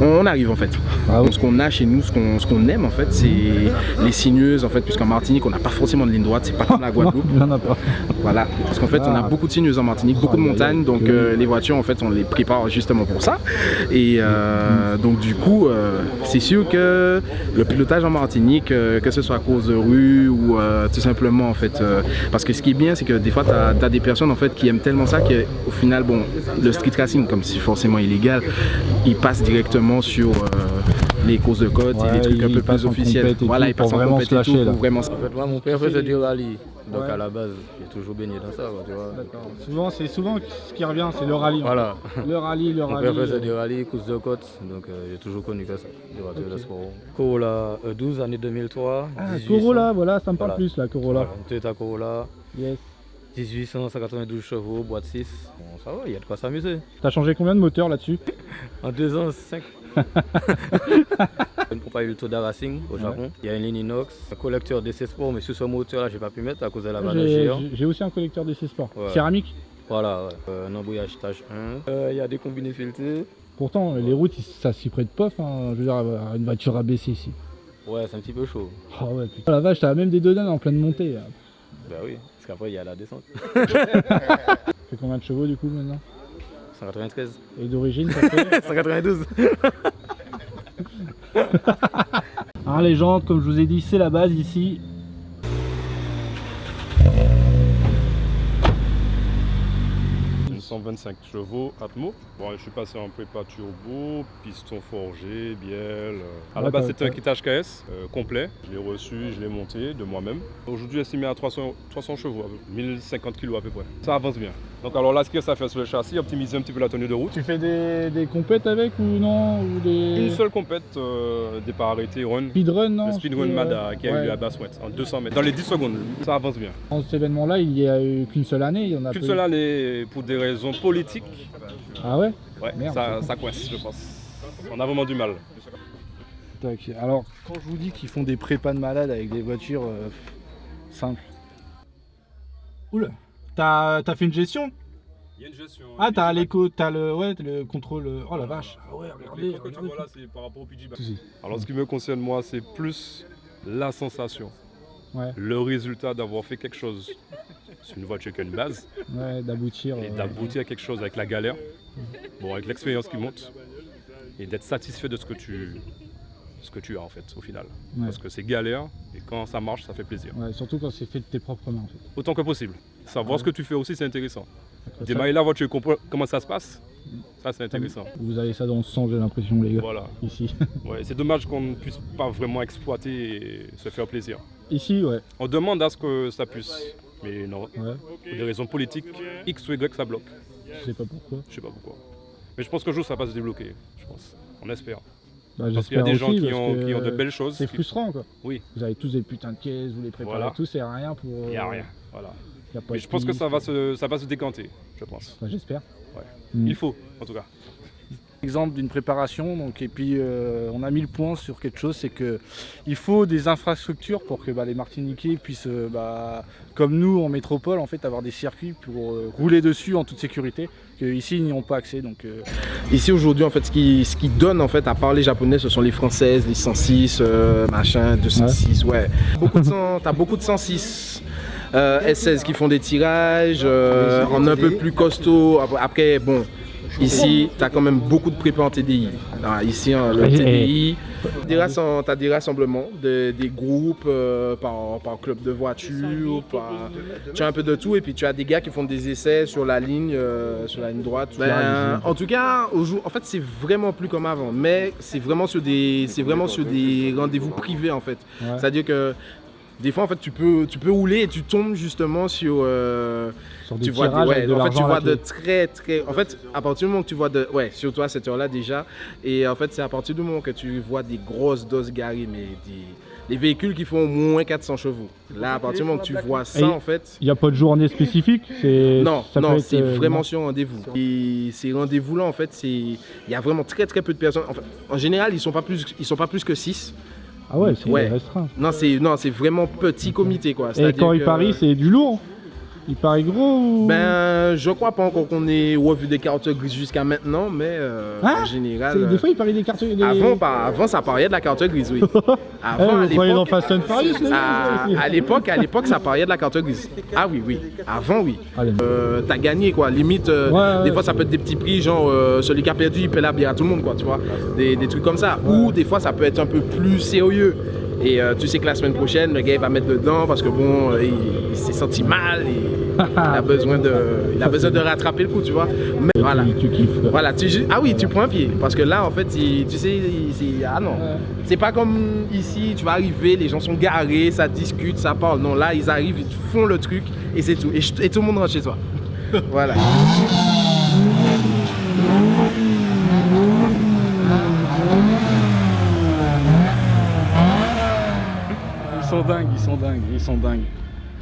on arrive en fait. Donc, ce qu'on a chez nous, ce qu'on aime en fait, c'est les sinueuses en fait, puisqu'en Martinique on n'a pas forcément de ligne droite, c'est pas comme la Guadeloupe. Il n'y en a pas. Voilà. En fait, on a beaucoup de sinueuses en Martinique, beaucoup de montagnes, donc les voitures, en fait, on les prépare justement pour ça. Et donc, du coup, c'est sûr que le pilotage en Martinique, que ce soit à cause de rue ou tout simplement, en fait, parce que ce qui est bien, c'est que des fois, tu as des personnes, en fait, qui aiment tellement ça qu'au final, bon, le street racing, comme c'est forcément illégal, ils passent directement sur les courses de côte et les trucs un peu plus officiels. Voilà, ils passent en compète et tout pour vraiment. En fait, moi, mon père faisait du rallye. Donc à la base, j'ai toujours baigné dans ça, tu vois. D'accord. C'est souvent ce qui revient, c'est le rallye. Voilà. Le rallye. Mon père faisait du rallye, course de côte, donc j'ai toujours connu que ça, des voitures de sport. Corolla 12, année 2003. Ah, Corolla, voilà, ça me parle plus là, Corolla. Voilà, Toyota Corolla. Yes. 1892 chevaux, boîte 6. Bon, ça va, il y a de quoi s'amuser. T'as changé combien de moteurs là-dessus? En 2 ans, 5. Une compagnie de Toda Racing au Japon. Il y a une ligne inox, un collecteur d'essai sport, mais sur ce moteur là j'ai pas pu mettre à cause de la vanne géant. J'ai aussi un collecteur d'essai sport. Céramique. Voilà, un embouillage tâche 1. Il y a des combinés filetés. Pourtant les routes ça s'y prête pas, hein, je veux dire une voiture abaissée ici. Ouais, c'est un petit peu chaud. Ah ouais putain. Oh la vache, t'as même des dodanes en pleine montée. Bah oui, parce qu'après il y a la descente. Fait combien de chevaux du coup maintenant? 193. Et d'origine ça fait 192. Alors les gens, comme je vous ai dit, c'est la base ici. Une 125 chevaux Atmo. Bon, je suis passé en prépa turbo, piston forgé, bielle. À la base, c'était un kittage KS complet. Je l'ai reçu, je l'ai monté de moi-même. Aujourd'hui, estimé à 300 chevaux, 1050 kg à peu près. Ça avance bien. Donc alors là, ce que ça fait sur le châssis, optimiser un petit peu la tenue de route. Tu fais des compètes avec ou non ou des... Une seule compète, départ arrêté, run. Speedrun, non? Le speedrun Mada qui a eu lieu à Bassouette, en 200 mètres. Dans les 10 secondes, ça avance bien. Dans cet événement-là, il n'y a eu qu'une seule année, il y en a qu'une seule année pour des raisons politiques. Ah ouais? Ouais, merde, ça coince, je pense. On a vraiment du mal. Alors, quand je vous dis qu'ils font des prépas de malades avec des voitures simples. Oula, t'as fait une gestion? Il y a une gestion. Ah, t'as le contrôle. Oh la vache. Ah ouais, regardez. Les que tu vois là, c'est par rapport au PG. Alors, ce qui me concerne, moi, c'est plus la sensation. Ouais. Le résultat d'avoir fait quelque chose. C'est une voiture qui a une base. Ouais, d'aboutir. Et d'aboutir à quelque chose avec la galère. Bon, avec l'expérience qui monte. Et d'être satisfait de ce que tu as en fait au final. Ouais. Parce que c'est galère et quand ça marche, ça fait plaisir. Ouais, surtout quand c'est fait de tes propres mains en fait. Autant que possible. Savoir ce que tu fais aussi, c'est intéressant. Démarrer la voiture, comment ça se passe, ça c'est intéressant. Vous avez ça dans le sang, j'ai l'impression, les gars. Voilà. Ici. Ouais, c'est dommage qu'on ne puisse pas vraiment exploiter et se faire plaisir. Ici, ouais. On demande à ce que ça puisse. Mais non, pour des raisons politiques, X ou Y, ça bloque. Je sais pas pourquoi. Je sais pas pourquoi. Mais je pense qu'un jour ça va se débloquer, je pense. On espère. Bah, parce qu'il y a des gens qui ont de belles choses. C'est frustrant quoi. Oui. Vous avez tous des putains de caisses, vous les préparez tous, c'est rien pour... Il n'y a rien, voilà. Y a pas mais je pense que ça va se décanter, je pense. Bah, j'espère. Ouais. Il faut, en tout cas. Exemple d'une préparation, donc, et puis on a mis le point sur quelque chose, c'est qu'il faut des infrastructures pour que les Martiniquais puissent, comme nous en métropole, en fait, avoir des circuits pour rouler dessus en toute sécurité, qu'ici ils n'y ont pas accès. Donc, Ici aujourd'hui, en fait, ce qui donne, en fait, à part les Japonais, ce sont les Françaises, les 106, machin, 206, ouais. T'as beaucoup de 106. S16 qui font des tirages, en un peu plus costaud. Après, bon. Ici, tu as quand même beaucoup de prépa en TDI. Alors, ici, le TDI, tu as des rassemblements, des groupes par club de voitures, tu as un peu de tout. Et puis tu as des gars qui font des essais sur la ligne droite. En tout cas, en fait, c'est vraiment plus comme avant. Mais c'est vraiment sur des rendez-vous privés en fait. Ouais. C'est-à-dire que des fois en fait tu peux rouler et tu tombes justement sur des tu vois tirages avec de en fait tu l'argent à vois la clé. de très en fait à partir du moment que tu vois surtout à cette heure là déjà, et en fait c'est à partir du moment que tu vois des grosses doses garées, mais des véhicules qui font au moins 400 chevaux. Là à partir du moment que tu vois ça en fait. Il n'y a pas de journée spécifique? Non, c'est vraiment sur rendez-vous. Et ces rendez-vous-là, en fait, il y a vraiment très peu de personnes. En fait, en général, ils sont pas plus que 6. Ah ouais, c'est restreint. Non, c'est vraiment petit comité, quoi. Et quand il parie, c'est du lourd? Il parie gros ou... Ben, je crois pas encore qu'on ait revu des cartes grises jusqu'à maintenant, mais en général... Des fois, il parie des cartes grises. Avant, ça pariait de la carte grise, oui. Avant, vous croyez dans Fast and Furious, à l'époque, ça pariait de la carte grise. Ah oui. Avant, oui. T'as gagné, quoi. Limite, des fois, ça peut être des petits prix, genre celui qui a perdu, il paie la bière à tout le monde, quoi, tu vois. Des trucs comme ça. Ou des fois, ça peut être un peu plus sérieux. Et tu sais que la semaine prochaine, le gars il va mettre dedans parce que bon, il s'est senti mal et il a besoin de rattraper le coup, tu vois. Mais voilà. Tu kiffes. Voilà, tu prends un pied. Parce que là, en fait, tu sais, non. C'est pas comme ici, tu vas arriver, les gens sont garés, ça discute, ça parle. Non, là, ils arrivent, ils font le truc et c'est tout. Et tout le monde rentre chez toi. Voilà. Ils sont dingues.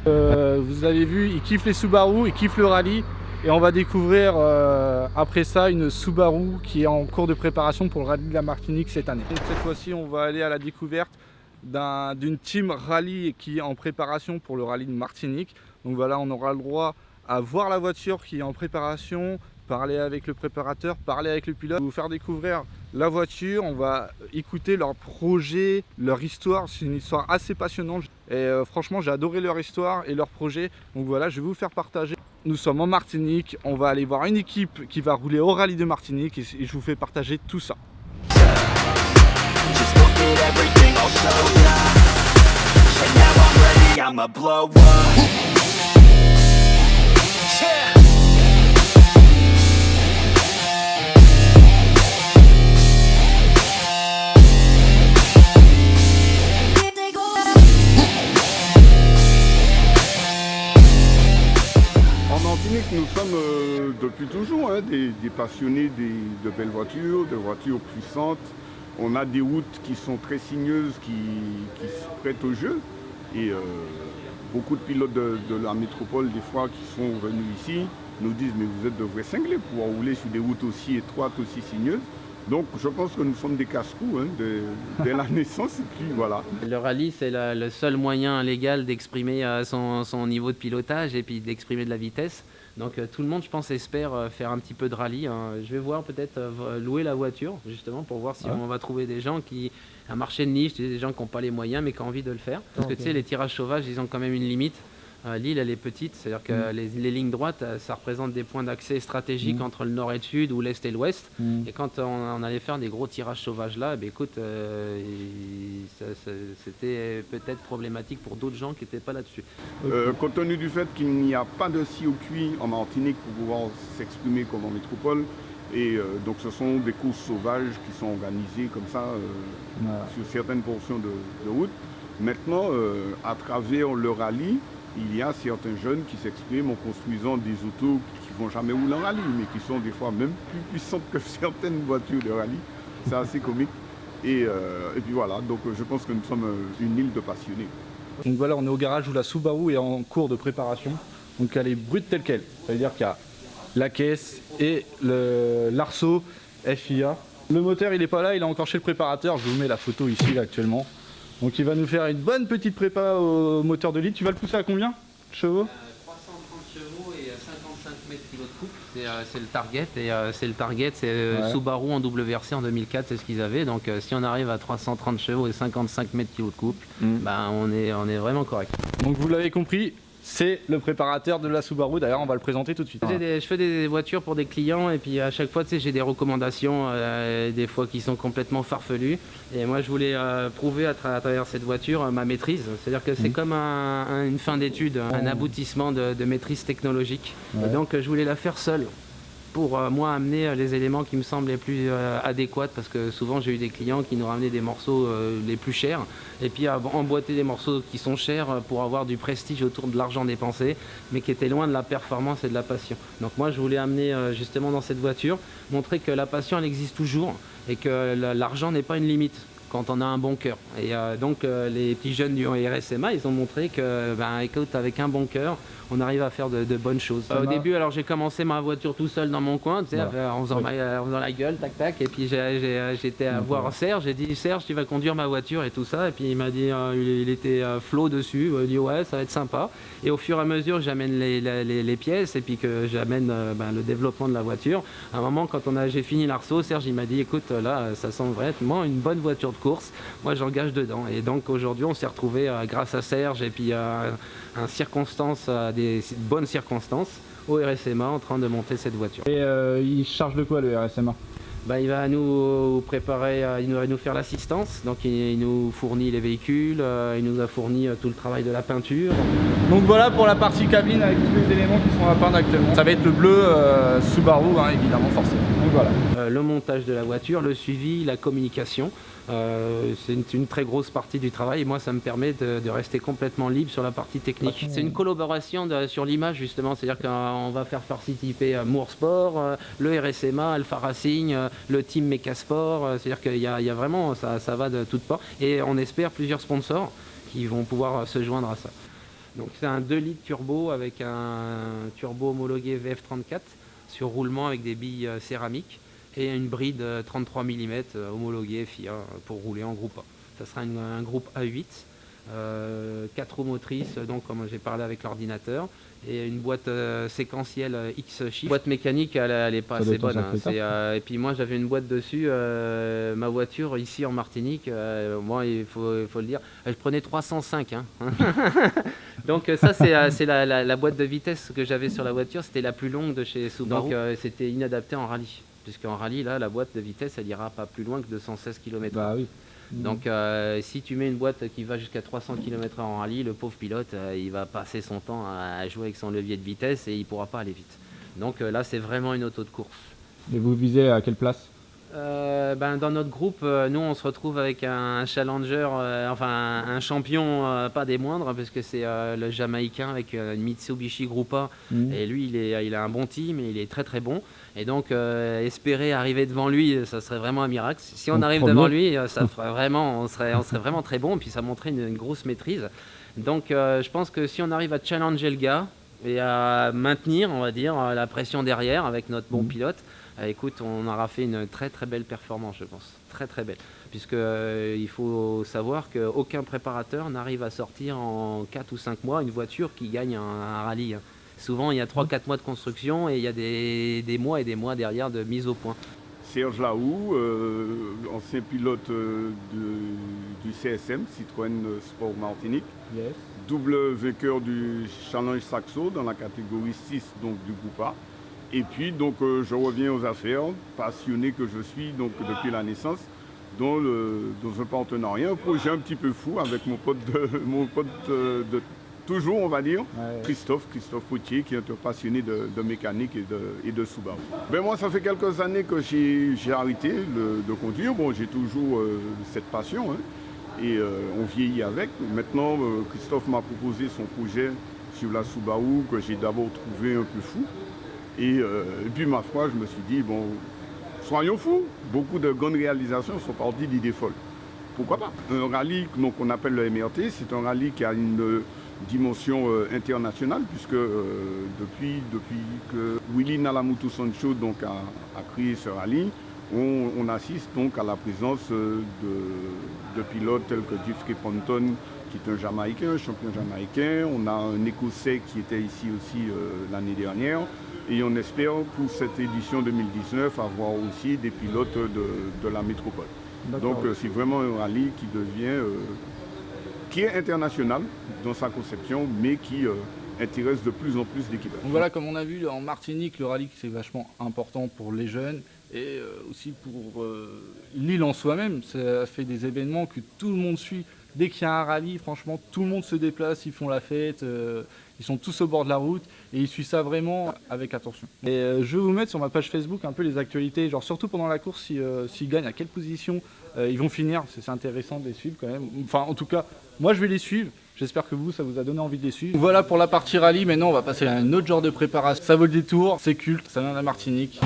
Vous avez vu, ils kiffent les Subaru, ils kiffent le rallye. Et on va découvrir après ça une Subaru qui est en cours de préparation pour le rallye de la Martinique cette année. Donc cette fois-ci, on va aller à la découverte d'une team rallye qui est en préparation pour le rallye de Martinique. Donc voilà, on aura le droit à voir la voiture qui est en préparation, parler avec le préparateur, parler avec le pilote, vous faire découvrir la voiture, on va écouter leur projet, leur histoire. C'est une histoire assez passionnante et franchement j'ai adoré leur histoire et leur projet. Donc voilà, je vais vous faire partager. Nous sommes en Martinique, on va aller voir une équipe qui va rouler au rallye de Martinique et je vous fais partager tout ça. Nous sommes depuis toujours des passionnés de belles voitures, de voitures puissantes. On a des routes qui sont très sinueuses, qui se prêtent au jeu. Et beaucoup de pilotes de la métropole, des fois, qui sont venus ici, nous disent mais vous êtes de vrais cinglés pour rouler sur des routes aussi étroites, aussi sinueuses. Donc je pense que nous sommes des casse-cous dès la naissance et puis voilà. Le rallye c'est le seul moyen légal d'exprimer son niveau de pilotage et puis d'exprimer de la vitesse. Donc tout le monde je pense espère faire un petit peu de rallye. Je vais voir peut-être louer la voiture justement pour voir si on va trouver des gens qui... Un marché de niche, des gens qui n'ont pas les moyens mais qui ont envie de le faire. Parce que tu sais les tirages sauvages ils ont quand même une limite. L'île elle est petite, c'est-à-dire que les lignes droites ça représente des points d'accès stratégiques entre le nord et le sud ou l'est et l'ouest. Et quand on allait faire des gros tirages sauvages là, écoute, c'était peut-être problématique pour d'autres gens qui n'étaient pas là-dessus. Compte tenu du fait qu'il n'y a pas de circuit en Martinique pour pouvoir s'exprimer comme en métropole, et donc ce sont des courses sauvages qui sont organisées comme ça sur certaines portions de route. Maintenant, à travers le rallye, il y a certains jeunes qui s'expriment en construisant des autos qui ne vont jamais rouler en rallye, mais qui sont des fois même plus puissantes que certaines voitures de rallye. C'est assez comique. Et puis voilà, donc je pense que nous sommes une île de passionnés. Donc voilà, on est au garage où la Subaru est en cours de préparation. Donc elle est brute telle qu'elle. Ça veut dire qu'il y a la caisse et l'arceau FIA. Le moteur il n'est pas là, il est encore chez le préparateur. Je vous mets la photo ici là, actuellement. Donc il va nous faire une bonne petite prépa au moteur de litre. Tu vas le pousser à combien de chevaux 330 chevaux et 55 mètres kg de couple. C'est le target. C'est Subaru en WRC en 2004, c'est ce qu'ils avaient. Donc si on arrive à 330 chevaux et 55 mètres kg de couple, on est vraiment correct. Donc vous l'avez compris, c'est le préparateur de la Subaru. D'ailleurs, on va le présenter tout de suite. Je fais des voitures pour des clients et puis à chaque fois, tu sais, j'ai des recommandations, des fois qui sont complètement farfelues. Et moi, je voulais prouver à travers cette voiture ma maîtrise. C'est-à-dire que c'est comme une fin d'étude, un aboutissement de maîtrise technologique. Et donc, je voulais la faire seule. pour moi amener les éléments qui me semblent les plus adéquats, parce que souvent j'ai eu des clients qui nous ramenaient des morceaux les plus chers et puis emboîter des morceaux qui sont chers pour avoir du prestige autour de l'argent dépensé, mais qui étaient loin de la performance et de la passion. Donc moi je voulais amener justement dans cette voiture, montrer que la passion elle existe toujours et que l'argent n'est pas une limite quand on a un bon cœur. Et donc les petits jeunes du RSMA, ils ont montré que, écoute, avec un bon cœur, on arrive à faire de bonnes choses. Au début, alors j'ai commencé ma voiture tout seul dans mon coin, tu sais, en faisant la gueule, tac tac, et puis j'étais à voir Serge, j'ai dit Serge, tu vas conduire ma voiture et tout ça, et puis il m'a dit, il était flot dessus, il m'a dit ouais, ça va être sympa. Et au fur et à mesure, j'amène les pièces et puis que j'amène le développement de la voiture. À un moment, quand j'ai fini l'arceau, Serge il m'a dit écoute, là, ça sent vraiment une bonne voiture de course, moi j'engage dedans. Et donc aujourd'hui, on s'est retrouvés grâce à Serge et puis des bonnes circonstances au RSMA en train de monter cette voiture. Et il charge de quoi le RSMA? Il va nous préparer, il va nous faire l'assistance, donc il nous fournit les véhicules, il nous a fourni tout le travail de la peinture. Donc voilà pour la partie cabine avec tous les éléments qui sont à peindre actuellement. Ça va être le bleu Subaru, évidemment, forcément. Donc voilà. Le montage de la voiture, le suivi, la communication. C'est une très grosse partie du travail et moi ça me permet de rester complètement libre sur la partie technique. C'est une collaboration sur l'image justement, c'est-à-dire qu'on va faire participer Moorsport, le RSMA, Alpha Racing, le team Mecasport, c'est-à-dire qu'il y a vraiment, ça va de toutes parts et on espère plusieurs sponsors qui vont pouvoir se joindre à ça. Donc c'est un 2 litres turbo avec un turbo homologué VF34 sur roulement avec des billes céramiques et une bride 33 mm homologuée FIA pour rouler en groupe A. Ça sera un groupe A8, 4 roues motrices, donc comme j'ai parlé avec l'ordinateur, et une boîte séquentielle X-Shift. Boîte mécanique, elle n'est pas assez bonne. Et puis moi j'avais une boîte dessus, ma voiture ici en Martinique, moi il faut le dire, je prenais 305. Donc ça c'est la boîte de vitesse que j'avais sur la voiture, c'était la plus longue de chez Subaru. Donc c'était inadapté en rallye. Puisqu'en rallye, là, la boîte de vitesse, elle ira pas plus loin que 216 km/h. Bah oui. Donc, si tu mets une boîte qui va jusqu'à 300 km/h en rallye, le pauvre pilote, il va passer son temps à jouer avec son levier de vitesse et il pourra pas aller vite. Donc là, c'est vraiment une auto de course. Et vous visez à quelle place? Dans notre groupe, nous on se retrouve avec un challenger, un champion pas des moindres, parce que c'est le Jamaïcain avec une Mitsubishi Group A. Et lui il a un bon team et il est très très bon. Et donc espérer arriver devant lui, ça serait vraiment un miracle. Si on arrive devant lui, ça ferait vraiment, on serait vraiment très bon, et puis ça montrait une grosse maîtrise. Donc je pense que si on arrive à challenger le gars et à maintenir, on va dire, la pression derrière avec notre bon pilote, écoute, on aura fait une très très belle performance, je pense. Très très belle. Puisque il faut savoir qu'aucun préparateur n'arrive à sortir en 4 ou 5 mois une voiture qui gagne un rallye. Souvent, il y a 3-4 mois de construction et il y a des mois et des mois derrière de mise au point. Serge Lahoux, ancien pilote du CSM, Citroën Sport Martinique. Yes. Double vainqueur du Challenge Saxo dans la catégorie 6 donc, du groupe A. Et puis donc je reviens aux affaires, passionné que je suis donc depuis la naissance, dans un partenariat, un projet un petit peu fou avec mon pote de toujours on va dire, Christophe Poutier, qui est un passionné de mécanique et de Subaru. Moi ça fait quelques années que j'ai arrêté de conduire, j'ai toujours cette passion et on vieillit avec. Maintenant Christophe m'a proposé son projet sur la Subaru que j'ai d'abord trouvé un peu fou. Et puis ma foi, je me suis dit, soyons fous. Beaucoup de grandes réalisations sont parties d'idées folles. Pourquoi pas? Un rallye qu'on appelle le MRT, c'est un rallye qui a une dimension internationale, puisque depuis que Willy Nalamutu Sancho a créé ce rallye, on assiste donc à la présence de pilotes tels que Jeffrey Ponton, qui est un Jamaïcain, un champion jamaïcain. On a un Écossais qui était ici aussi l'année dernière. Et on espère pour cette édition 2019 avoir aussi des pilotes de la métropole. Donc c'est vraiment un rallye qui est international dans sa conception, mais qui intéresse de plus en plus d'équipages. Donc voilà, comme on a vu en Martinique, le rallye c'est vachement important pour les jeunes et aussi pour l'île en soi-même. Ça fait des événements que tout le monde suit. Dès qu'il y a un rallye, franchement, tout le monde se déplace, ils font la fête, ils sont tous au bord de la route et ils suivent ça vraiment avec attention. Et je vais vous mettre sur ma page Facebook un peu les actualités, genre surtout pendant la course, s'ils gagnent, à quelle position ils vont finir. C'est intéressant de les suivre quand même. Enfin, en tout cas, moi je vais les suivre. J'espère que vous, ça vous a donné envie de les suivre. Voilà pour la partie rallye. Maintenant, on va passer à un autre genre de préparation. Ça vaut le détour, c'est culte, ça vient de la Martinique.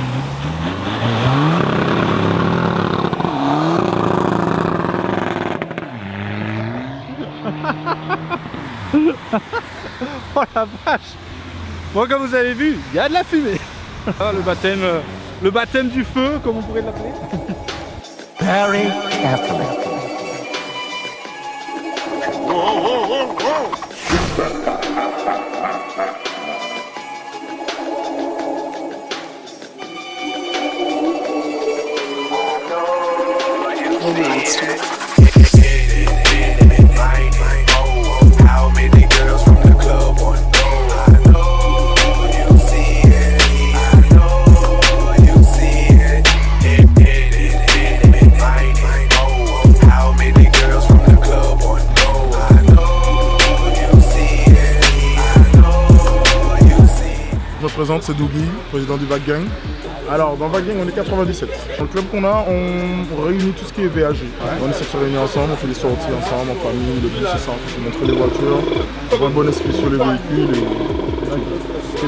Oh la vache! Bon, comme vous avez vu, il y a de la fumée. Ah, le baptême du feu, comme on pourrait l'appeler. Very carefully. Je me présente, c'est Dougie, président du Vague Gang. Alors, dans Vague Gang, on est 97. Dans le club qu'on a, on réunit tout ce qui est VAG. On essaie de se réunir ensemble, on fait des sorties ensemble, en famille, le but c'est ça, on fait montrer les voitures, avoir un bon esprit sur les véhicules et tout.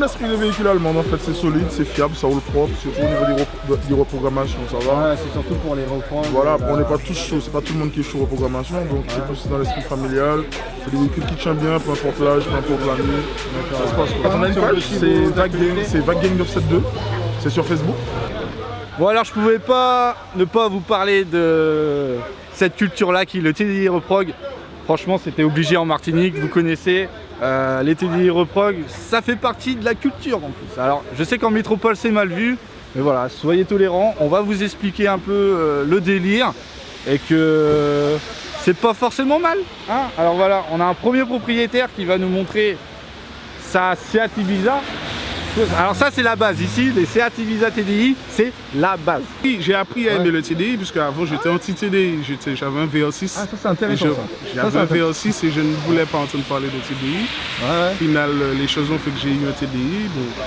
L'esprit des véhicules allemands, en fait, c'est solide, c'est fiable, ça roule propre, surtout au niveau des reprogrammations, ça va. Ouais, c'est surtout pour les reprendre. Voilà, on n'est pas tous chauds, c'est pas tout le monde qui est chaud reprogrammation, donc c'est plus dans l'esprit familial. C'est des véhicules qui tiennent bien, peu importe l'âge, peu importe l'année. Ça se passe quoi. On a une page, c'est Vague Gang 972, c'est sur Facebook. Bon, alors je pouvais pas ne pas vous parler de cette culture-là qui est le TDI Reprog. Franchement, c'était obligé en Martinique, vous connaissez. Les TDI Reprog, ça fait partie de la culture en plus. Alors, je sais qu'en métropole, c'est mal vu, mais voilà, soyez tolérants. On va vous expliquer un peu le délire et que c'est pas forcément mal. Hein. Alors voilà, on a un premier propriétaire qui va nous montrer sa Seat Ibiza. Alors ça c'est la base, ici les Seat Ibiza TDI c'est la base. J'ai appris à aimer le TDI puisque avant j'étais anti-TDI, j'avais un VR6. Ah ça c'est intéressant ça. J'avais un VR6 et je ne voulais pas entendre parler de TDI. Au final les choses ont fait que j'ai eu un TDI, bon,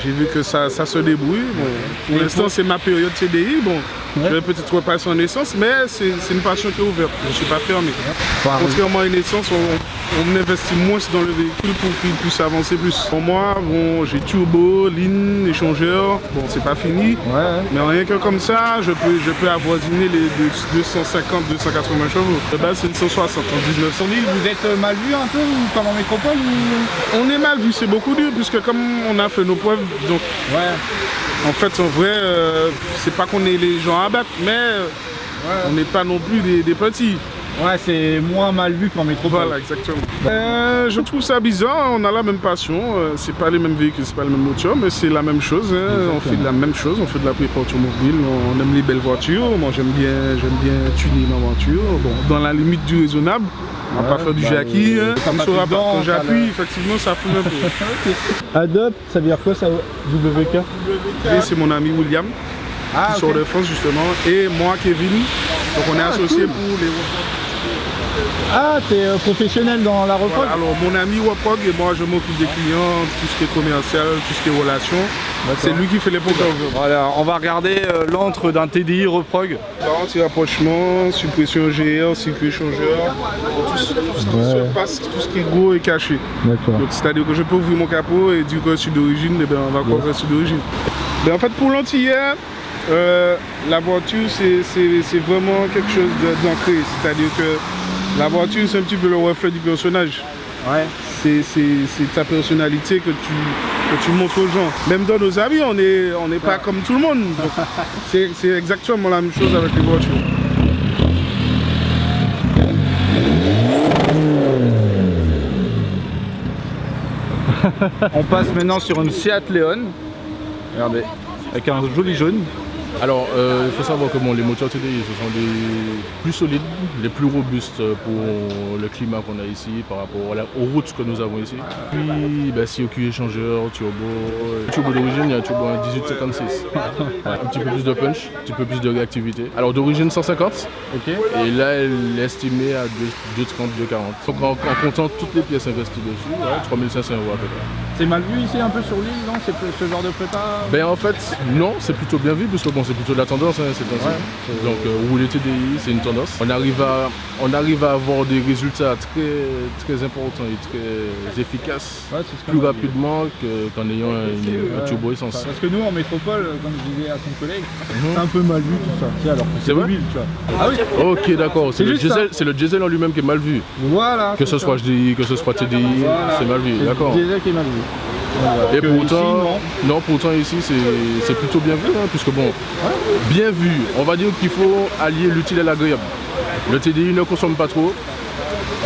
j'ai vu que ça se débrouille. Bon, pour l'instant c'est ma période TDI, bon, je vais peut-être repasser en essence mais c'est une passion qui est ouverte, je ne suis pas fermé. Contrairement à une essence, on investit moins dans le véhicule pour qu'il puisse avancer plus. Pour moi, bon, j'ai turbo, ligne, échangeur, bon c'est pas fini, mais rien que comme ça, je peux avoisiner les 250-280 chevaux. De base c'est une 160 en 1900. Vous êtes mal vu un peu comme en métropole ou... On est mal vu, c'est beaucoup dur puisque comme on a fait nos preuves, donc en fait en vrai, c'est pas qu'on est les gens à battre, mais on n'est pas non plus des petits. Ouais, c'est moins mal vu qu'en métropole. Voilà, exactement. Je trouve ça bizarre, on a la même passion, c'est pas les mêmes véhicules, c'est pas le même moteur, mais c'est la même chose, hein. On fait de la même chose, on fait de la prépa automobile, on aime les belles voitures, moi j'aime bien tuner ma voiture, bon, dans la limite du raisonnable, on va pas faire du jackie, quand j'appuie, effectivement ça fume un peu. Adopt, ça veut dire quoi ça, WK? WK, c'est mon ami William, qui sort de France justement, et moi Kevin, donc on est associés pour les Ah, t'es professionnel dans la reprog? Voilà, alors mon ami Reprog et moi je m'occupe des clients, tout ce qui est commercial, tout ce qui est relations. C'est lui qui fait les programmes. Voilà, on va regarder l'antre d'un TDI Reprog. Anti-rapprochement, suppression GR, circuit échangeur, tout ce qui se passe, tout ce qui est gros et caché. Donc c'est-à-dire que je peux ouvrir mon capot et dire que je suis d'origine, et ben on va croire que je suis d'origine. En fait pour l'antillais, la voiture c'est vraiment quelque chose d'ancré, c'est-à-dire que la voiture c'est un petit peu le reflet du personnage. C'est ta personnalité que tu montres aux gens. Même dans nos amis, on n'est pas comme tout le monde. C'est exactement la même chose avec les voitures. On passe maintenant sur une Seat Leon. Regardez, avec un joli jaune. Alors, il faut savoir que les moteurs TDI, ce sont des plus solides, les plus robustes pour le climat qu'on a ici par rapport aux routes que nous avons ici. Puis, COQ échangeur, turbo d'origine, il y a un turbo 1856. Un petit peu plus de punch, un petit peu plus de réactivité. Alors, d'origine 150, et là, elle est estimée à 230, 240. Donc, en comptant toutes les pièces investies dessus, 3500 € à peu près. C'est mal vu ici un peu sur l'île, non? C'est ce genre de prépa? En fait, non, c'est plutôt bien vu, parce que c'est plutôt de la tendance, c'est donc rouler TDI, c'est une tendance. On arrive à avoir des résultats très importants et très efficaces, plus rapidement qu'en ayant un turbo essence. Parce que nous, en métropole, comme je disais à ton collègue, c'est un peu mal vu tout ça. Alors que c'est mobile, tu vois. Ah oui. Ok, d'accord. C'est le diesel en lui-même qui est mal vu. Voilà. Que ce soit HDI, que ce soit TDI, c'est mal vu. D'accord. Le diesel qui est mal vu. Et pourtant, pourtant ici c'est plutôt bien vu, puisque bien vu, on va dire qu'il faut allier l'utile et l'agréable. Le TDI ne consomme pas trop,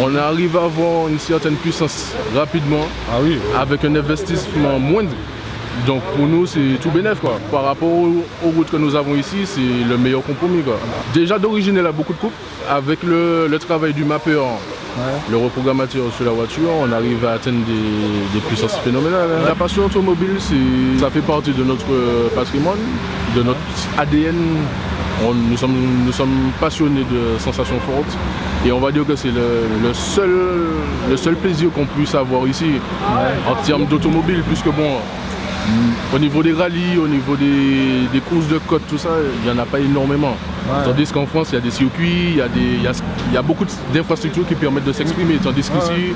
on arrive à avoir une certaine puissance rapidement, avec un investissement moindre. Donc pour nous c'est tout bénef quoi. Par rapport aux routes que nous avons ici, c'est le meilleur compromis quoi. Déjà d'origine elle a beaucoup de coupe. Avec le travail du mappeur, le reprogrammateur sur la voiture, on arrive à atteindre des puissances phénoménales. La passion automobile, ça fait partie de notre patrimoine, de notre ADN. Nous sommes passionnés de sensations fortes et on va dire que c'est le seul plaisir qu'on puisse avoir ici en termes d'automobile, puisque au niveau des rallyes, au niveau des courses de côte, tout ça, il n'y en a pas énormément. Tandis qu'en France, il y a des circuits, il y a beaucoup d'infrastructures qui permettent de s'exprimer. Tandis qu'ici,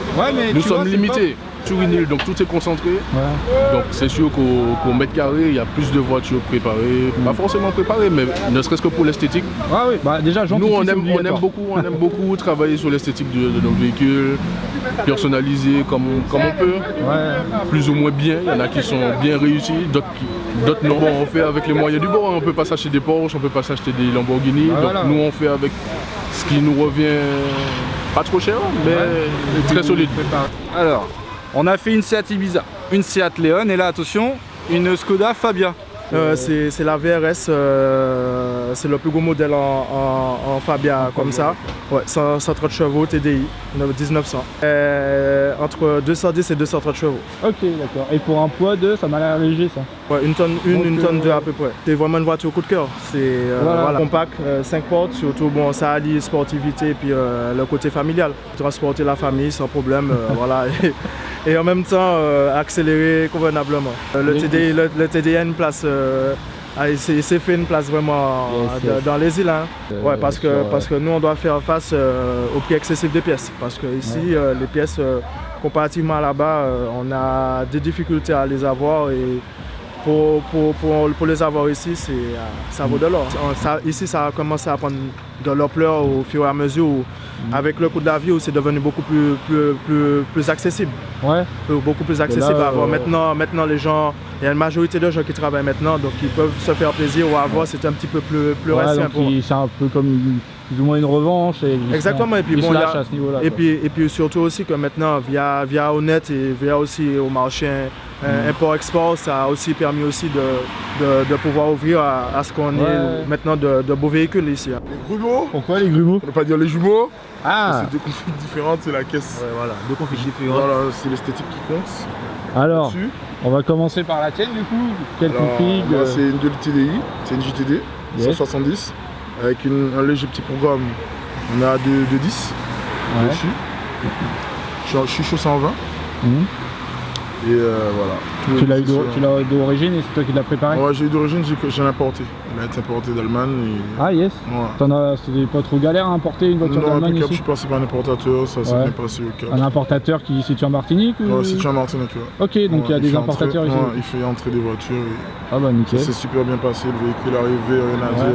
nous sommes limités sur une île, donc tout est concentré. Donc c'est sûr qu'au mètre carré, il y a plus de voitures préparées. Pas forcément préparées, mais ne serait-ce que pour l'esthétique. Déjà, nous, on aime beaucoup travailler sur l'esthétique de nos véhicules, personnaliser comme on peut, plus ou moins bien. Il y en a qui sont bien réussis, d'autres non. On fait avec les moyens du bord, on ne peut pas s'acheter des Porsche, on ne peut pas s'acheter des Lamborghini. Donc nous on fait avec ce qui nous revient pas trop cher, mais très solide. Alors, on a fait une Seat Ibiza, une Seat Leon et là attention, une Skoda Fabia. C'est la VRS, c'est le plus gros modèle en Fabia comme ça. 130 chevaux TDI, 1900. Entre 210 et 230 chevaux. Ok, d'accord. Et pour un poids de, ça m'a l'air léger ça. Une tonne 2 à peu près. C'est vraiment une voiture coup de cœur. C'est compact, 5 portes, surtout ça allie sportivité et puis le côté familial. Transporter la famille sans problème, Et en même temps accélérer convenablement. Le TDI a une place, il s'est fait une place vraiment dans les îles. Parce que nous on doit faire face au prix excessif des pièces. Parce que ici les pièces comparativement à là-bas, on a des difficultés à les avoir et pour les avoir ici, ça vaut de l'or. Ici ça a commencé à prendre de l'ampleur au fur et à mesure où, avec le coût de la vie, c'est devenu beaucoup plus accessible. Beaucoup plus accessible. Maintenant les gens, il y a une majorité de gens qui travaillent maintenant, donc ils peuvent se faire plaisir ou avoir, c'est un petit peu plus récent. C'est un peu comme plus ou moins une revanche. Exactement, et puis bon, à ce niveau-là. Et puis surtout aussi que maintenant via Honnête et via aussi au marché import-export, ça a aussi permis aussi de pouvoir ouvrir à ce qu'on est maintenant de beaux véhicules ici. Les grumeaux. Pourquoi les grumeaux? On ne peut pas dire les jumeaux. Ah. C'est deux configs différentes, c'est la caisse. Deux configs différentes. Voilà, c'est l'esthétique qui compte. Alors, on va commencer par la tienne du coup. Quelle config? C'est une 2 TDI, c'est une JTD 170 avec un léger petit programme. On a de 10 dessus. Je suis chaud 120. Et voilà. Tu l'as eu d'origine et c'est toi qui l'as préparé? Ouais, j'ai eu d'origine, j'ai importé. Il a été importé d'Allemagne. Ah yes. C'était pas trop galère à importer une voiture d'Allemagne ici? Je suis passé par un importateur, ça s'est bien passé au cap. Un importateur qui est situé en Martinique ou... Ouais, situé en Martinique. Ok, donc il y a des importateurs ici. Il fait entrer des voitures. Ah bah nickel. Ça s'est super bien passé, le véhicule est arrivé, rien à dire.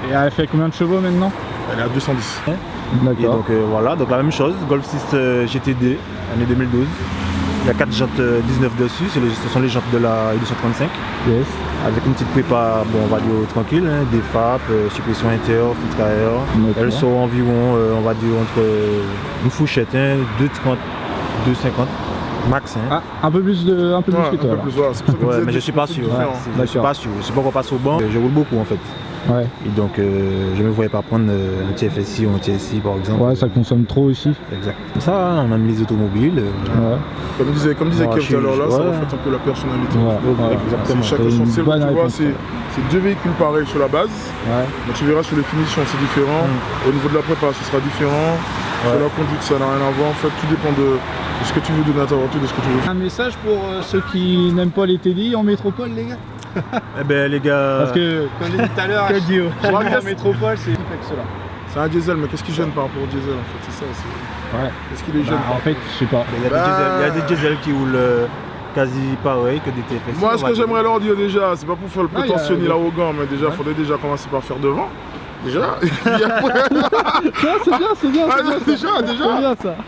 Et elle fait combien de chevaux maintenant? Elle est à 210. D'accord. Donc la même chose, Golf 6 GTD, année 2012. Il y a 4 jantes 19 dessus, ce sont les jantes de la 235. Yes. Avec une petite prépa, on va dire tranquille, des FAP, suppression inter, filtre à air. Elles sont environ, on va dire entre une fourchette, 2,30, 2,50. Max, hein. Ah, un peu plus que toi. Ouais, mais je suis pas sûr. Je suis pas sûr. Je suis pas encore passé au banc. Je roule beaucoup en fait. Ouais. Et donc je me voyais pas prendre un TFSI ou un TSI par exemple. Ouais, ça consomme trop ici. Exact. Ça, on a mis les automobiles. Ouais. Comme disait Kev tout à l'heure là, ça reflète un peu la personnalité. Ouais, exactement. Chacun son style, tu vois, c'est deux véhicules pareils sur la base. Ouais. Mais tu verras sur les finitions, c'est différent. Au niveau de la prépa, ce sera différent. Sur la conduite, ça n'a rien à voir. En fait, tout dépend de ce que tu veux donner à ta voiture, de ce que tu veux. Un message pour ceux qui n'aiment pas les TDI en métropole, les gars. Eh ben les gars. Parce que comme j'ai dit tout à l'heure, en métropole, c'est plus que cela. C'est un diesel, mais qu'est-ce qui gêne par rapport au diesel en fait? C'est ça aussi. Ouais. Qu'est-ce qui les gêne? En fait, je sais pas. Il y a des diesels qui roulent quasi pareil que des TFSI. Moi, ce que j'aimerais leur dire déjà, c'est pas pour faire le prétentieux ni l'arrogant, mais déjà, il faudrait déjà commencer par faire devant. Déjà. Et puis après... c'est bien.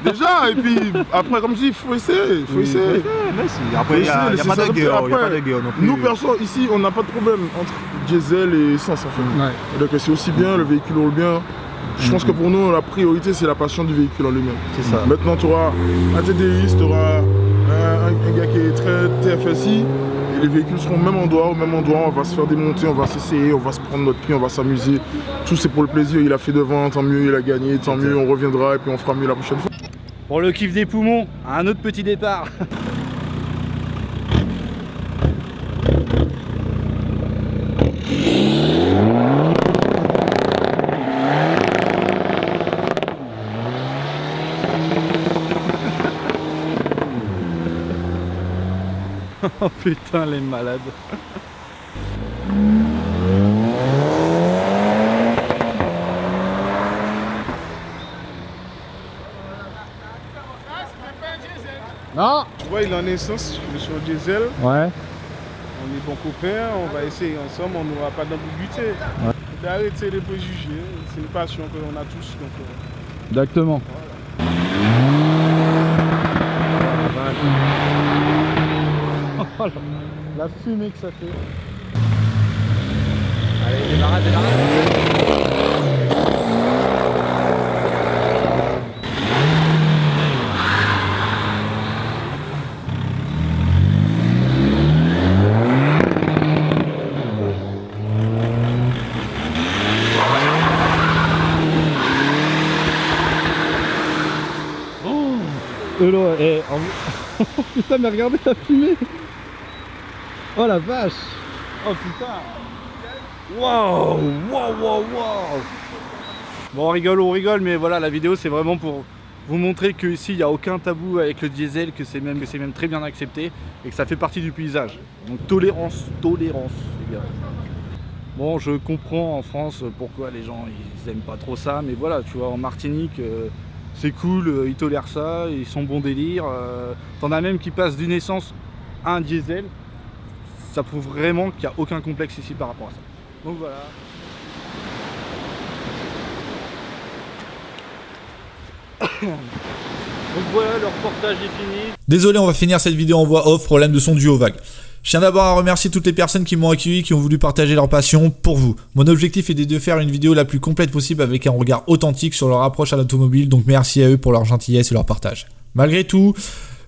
Déjà, et puis après, comme je dis, il faut essayer. Après, il n'y a pas de guerre non plus. Nous, perso, ici, on n'a pas de problème entre diesel et essence en fait. Ouais. Donc c'est aussi bien, le véhicule roule bien. Je pense que pour nous, la priorité, c'est la passion du véhicule en lui-même. C'est ça. Maintenant, tu auras un TDI, tu auras un gars qui est très TFSI. Et les véhicules seront au même endroit, on va se faire démonter, on va s'essayer, on va se prendre notre pied, on va s'amuser. Tout c'est pour le plaisir, il a fait devant, tant mieux, il a gagné, tant mieux, on reviendra et puis on fera mieux la prochaine fois. Pour le kiff des poumons, un autre petit départ. Oh putain les malades. Non. Tu vois, il est en essence, je suis au diesel. Ouais. On est bons copains, on va essayer ensemble, on n'aura pas d'ambiguïté. Ouais. D'arrêter les préjugés, c'est une passion que l'on a tous. Donc, exactement. Voilà. La fumée que ça fait. Allez, démarrage. Putain, mais regardez la fumée. Oh la vache. Oh putain. Waouh. Bon, on rigole, mais voilà, la vidéo c'est vraiment pour vous montrer qu'ici il n'y a aucun tabou avec le diesel, que c'est même très bien accepté et que ça fait partie du paysage. Donc tolérance les gars. Bon, je comprends en France pourquoi les gens ils aiment pas trop ça, mais voilà, tu vois, en Martinique c'est cool, ils tolèrent ça, ils sont bons délire. T'en as même qui passent d'une essence à un diesel. Ça prouve vraiment qu'il n'y a aucun complexe ici par rapport à ça. Donc voilà. Donc voilà, le reportage est fini. Désolé, on va finir cette vidéo en voix off, problème de son dû au vague. Je tiens d'abord à remercier toutes les personnes qui m'ont accueilli, qui ont voulu partager leur passion pour vous. Mon objectif était de faire une vidéo la plus complète possible avec un regard authentique sur leur approche à l'automobile, donc merci à eux pour leur gentillesse et leur partage. Malgré tout,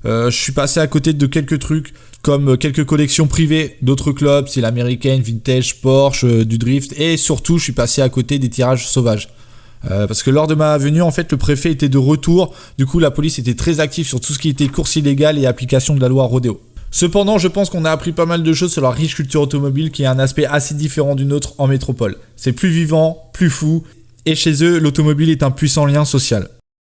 je suis passé à côté de quelques trucs, comme quelques collections privées d'autres clubs, style américaine, vintage, Porsche, du drift, et surtout je suis passé à côté des tirages sauvages. Parce que lors de ma venue, en fait, le préfet était de retour, du coup la police était très active sur tout ce qui était course illégale et application de la loi Rodéo. Cependant, je pense qu'on a appris pas mal de choses sur la riche culture automobile qui a un aspect assez différent du nôtre en métropole. C'est plus vivant, plus fou, et chez eux, l'automobile est un puissant lien social.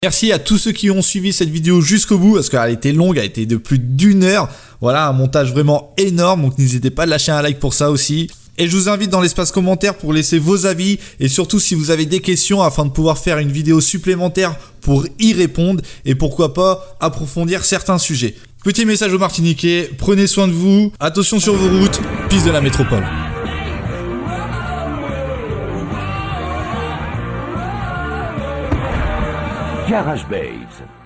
Merci à tous ceux qui ont suivi cette vidéo jusqu'au bout, parce qu'elle était longue, elle était de plus d'1 heure. Voilà, un montage vraiment énorme, donc n'hésitez pas à lâcher un like pour ça aussi. Et je vous invite dans l'espace commentaire pour laisser vos avis, et surtout si vous avez des questions afin de pouvoir faire une vidéo supplémentaire pour y répondre, et pourquoi pas approfondir certains sujets. Petit message aux Martiniquais, prenez soin de vous, attention sur vos routes, peace de la métropole. Garage Babes.